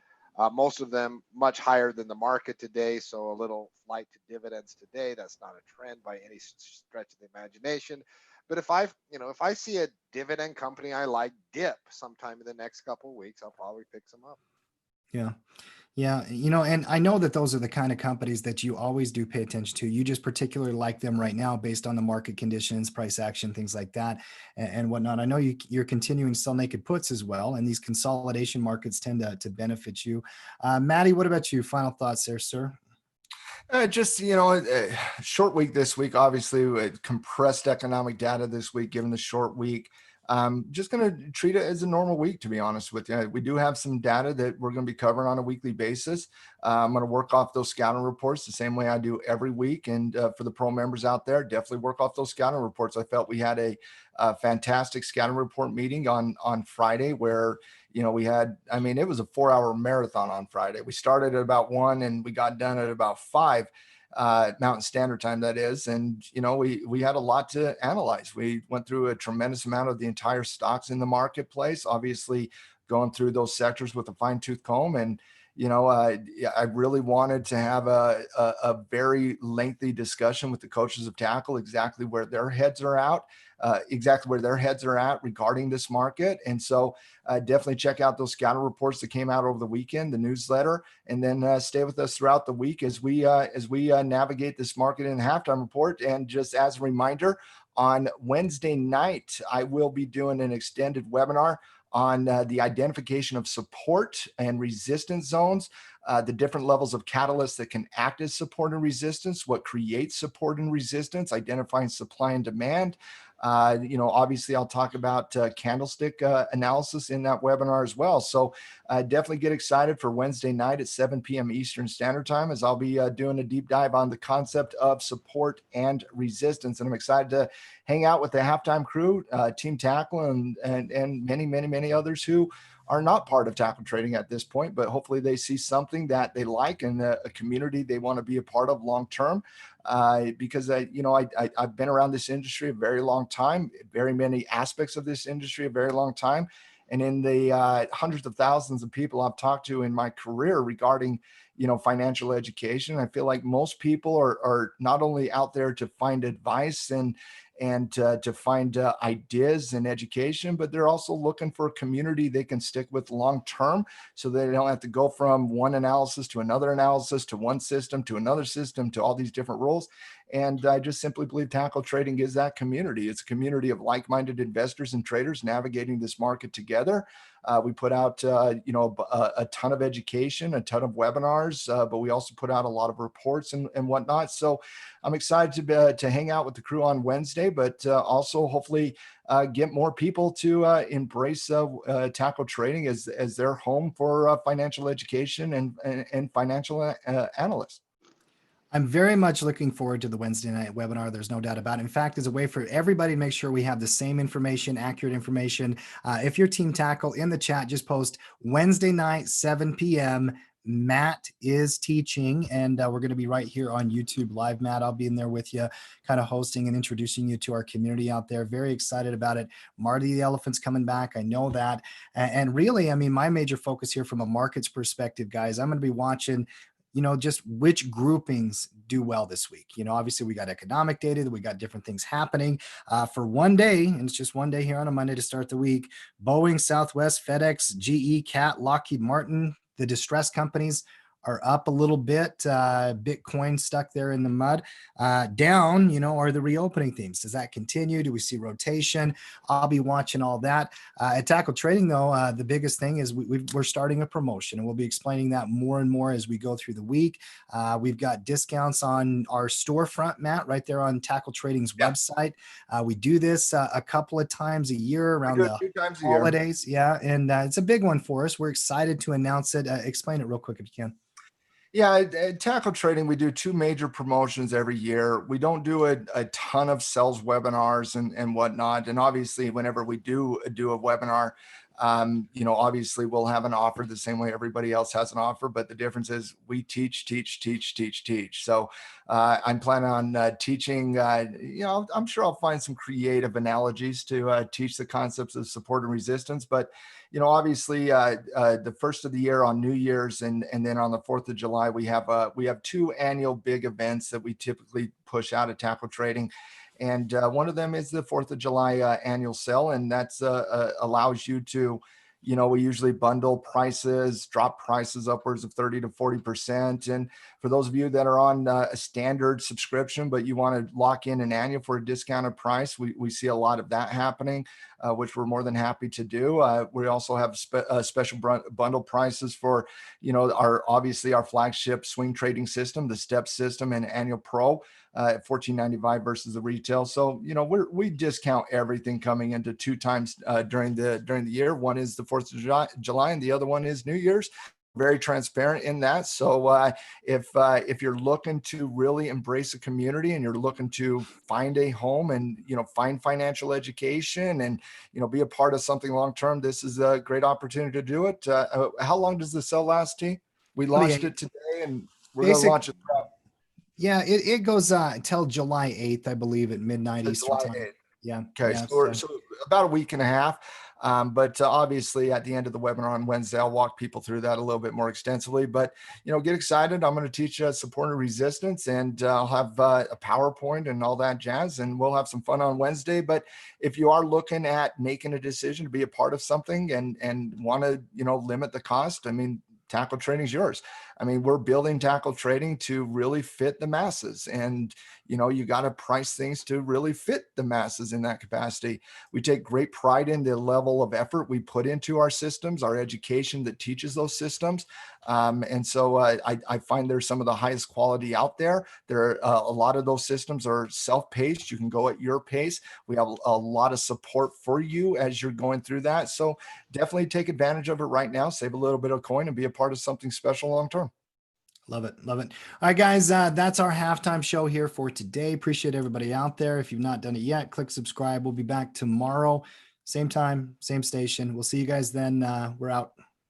Most of them much higher than the market today. So a little flight to dividends today. That's not a trend by any stretch of the imagination. But if I see a dividend company I like dip sometime in the next couple of weeks, I'll probably pick some up. Yeah. Yeah. And I know that those are the kind of companies that you always do pay attention to. You just particularly like them right now based on the market conditions, price action, things like that, and whatnot. I know you're continuing to sell naked puts as well, and these consolidation markets tend to benefit you. Maddie, what about you? Final thoughts there, sir? Just, a short week this week, obviously compressed economic data this week, given the short week. Just going to treat it as a normal week, to be honest with you. We do have some data that we're going to be covering on a weekly basis. I'm going to work off those scouting reports the same way I do every week. And for the pro members out there, definitely work off those scouting reports. I felt we had a fantastic scouting report meeting on Friday where, we had, it was a 4-hour marathon on Friday. We started at about 1 and we got done at about 5. Mountain Standard Time, that is. And, we had a lot to analyze. We went through a tremendous amount of the entire stocks in the marketplace, obviously going through those sectors with a fine tooth comb. And, I really wanted to have a very lengthy discussion with the coaches of tackle, exactly where their heads are at regarding this market. And so definitely check out those scouting reports that came out over the weekend, the newsletter, and then stay with us throughout the week as we navigate this market in halftime report. And just as a reminder, on Wednesday night, I will be doing an extended webinar on the identification of support and resistance zones, the different levels of catalysts that can act as support and resistance, what creates support and resistance, identifying supply and demand. Obviously I'll talk about candlestick analysis in that webinar as well. So definitely get excited for Wednesday night at 7 p.m. Eastern Standard Time, as I'll be doing a deep dive on the concept of support and resistance. And I'm excited to hang out with the halftime crew, Team Tackle, and many others who are not part of tackle trading at this point, but hopefully they see something that they like and a community they want to be a part of long term. Because I've been around this industry a very long time, very many aspects of this industry a very long time. And in the hundreds of thousands of people I've talked to in my career regarding, financial education. I feel like most people are not only out there to find advice and to find ideas and education, but they're also looking for a community they can stick with long term, so they don't have to go from one analysis to another analysis, to one system to another system, to all these different roles. And I just simply believe tackle trading is that community. It's a community of like-minded investors and traders navigating this market together. We put out, a ton of education, a ton of webinars, but we also put out a lot of reports and whatnot. So I'm excited to hang out with the crew on Wednesday, but also hopefully get more people to embrace tackle trading as their home for financial education and financial analysts. I'm very much looking forward to the Wednesday night webinar. There's no doubt about it. In fact, as a way for everybody to make sure we have the same information, accurate information. If you're Team Tackle, in the chat, just post Wednesday night, 7 p.m. Matt is teaching, and we're going to be right here on YouTube Live. Matt, I'll be in there with you, kind of hosting and introducing you to our community out there. Very excited about it. Marty the Elephant's coming back. I know that. And really, I mean, my major focus here from a markets perspective, guys, I'm going to be watching just which groupings do well this week. Obviously we got economic data, we got different things happening for one day, and it's just one day here on a Monday to start the week. Boeing, Southwest, FedEx, GE, Cat, Lockheed Martin, the distressed companies are up a little bit. Bitcoin stuck there in the mud. Down, are the reopening themes. Does that continue? Do we see rotation? I'll be watching all that. At Tackle Trading, though, the biggest thing is we're starting a promotion, and we'll be explaining that more and more as we go through the week. We've got discounts on our storefront, Matt, right there on Tackle Trading's website. We do this a couple of times a year around the holidays. Yeah, and it's a big one for us. We're excited to announce it. Explain it real quick if you can. Yeah, at Tackle Trading, we do two major promotions every year. We don't do a ton of sales webinars and whatnot. And obviously, whenever we do a webinar, obviously we'll have an offer the same way everybody else has an offer. But the difference is we teach. So I'm planning on teaching, I'm sure I'll find some creative analogies to teach the concepts of support and resistance. But obviously, the first of the year on New Year's and then on the 4th of July, we have two annual big events that we typically push out at Tackle Trading. And one of them is the 4th of July annual sale. And that's allows you to, we usually bundle prices, drop prices upwards of 30 to 40%. And for those of you that are on a standard subscription, but you want to lock in an annual for a discounted price, we see a lot of that happening, which we're more than happy to do. We also have special bundle prices for, our flagship swing trading system, the STEP system and Annual Pro at $14.95 versus the retail. So, we discount everything coming into two times during the year. One is the 4th of July and the other one is New Year's. Very transparent in that. So if you're looking to really embrace a community and you're looking to find a home and find financial education and be a part of something long term, this is a great opportunity to do it. How long does the sale last, T? We launched it today and we're going to launch it throughout. Yeah, it goes until July 8th, I believe, at midnight Eastern time. Yeah. Okay. Yeah, so about a week and a half. But obviously at the end of the webinar on Wednesday, I'll walk people through that a little bit more extensively, but, get excited. I'm going to teach support and resistance, and I'll have a PowerPoint and all that jazz, and we'll have some fun on Wednesday. But if you are looking at making a decision to be a part of something and want to, limit the cost, I mean, Tackle Trading is yours. I mean, we're building Tackle Trading to really fit the masses, and you got to price things to really fit the masses in that capacity. We take great pride in the level of effort we put into our systems, our education that teaches those systems. And so I find there's some of the highest quality out there. There are a lot of those systems are self-paced. You can go at your pace. We have a lot of support for you as you're going through that. So definitely take advantage of it right now. Save a little bit of coin and be a part of something special long term. Love it. Love it. All right, guys, that's our halftime show here for today. Appreciate everybody out there. If you've not done it yet, click subscribe. We'll be back tomorrow. Same time, same station. We'll see you guys then. We're out.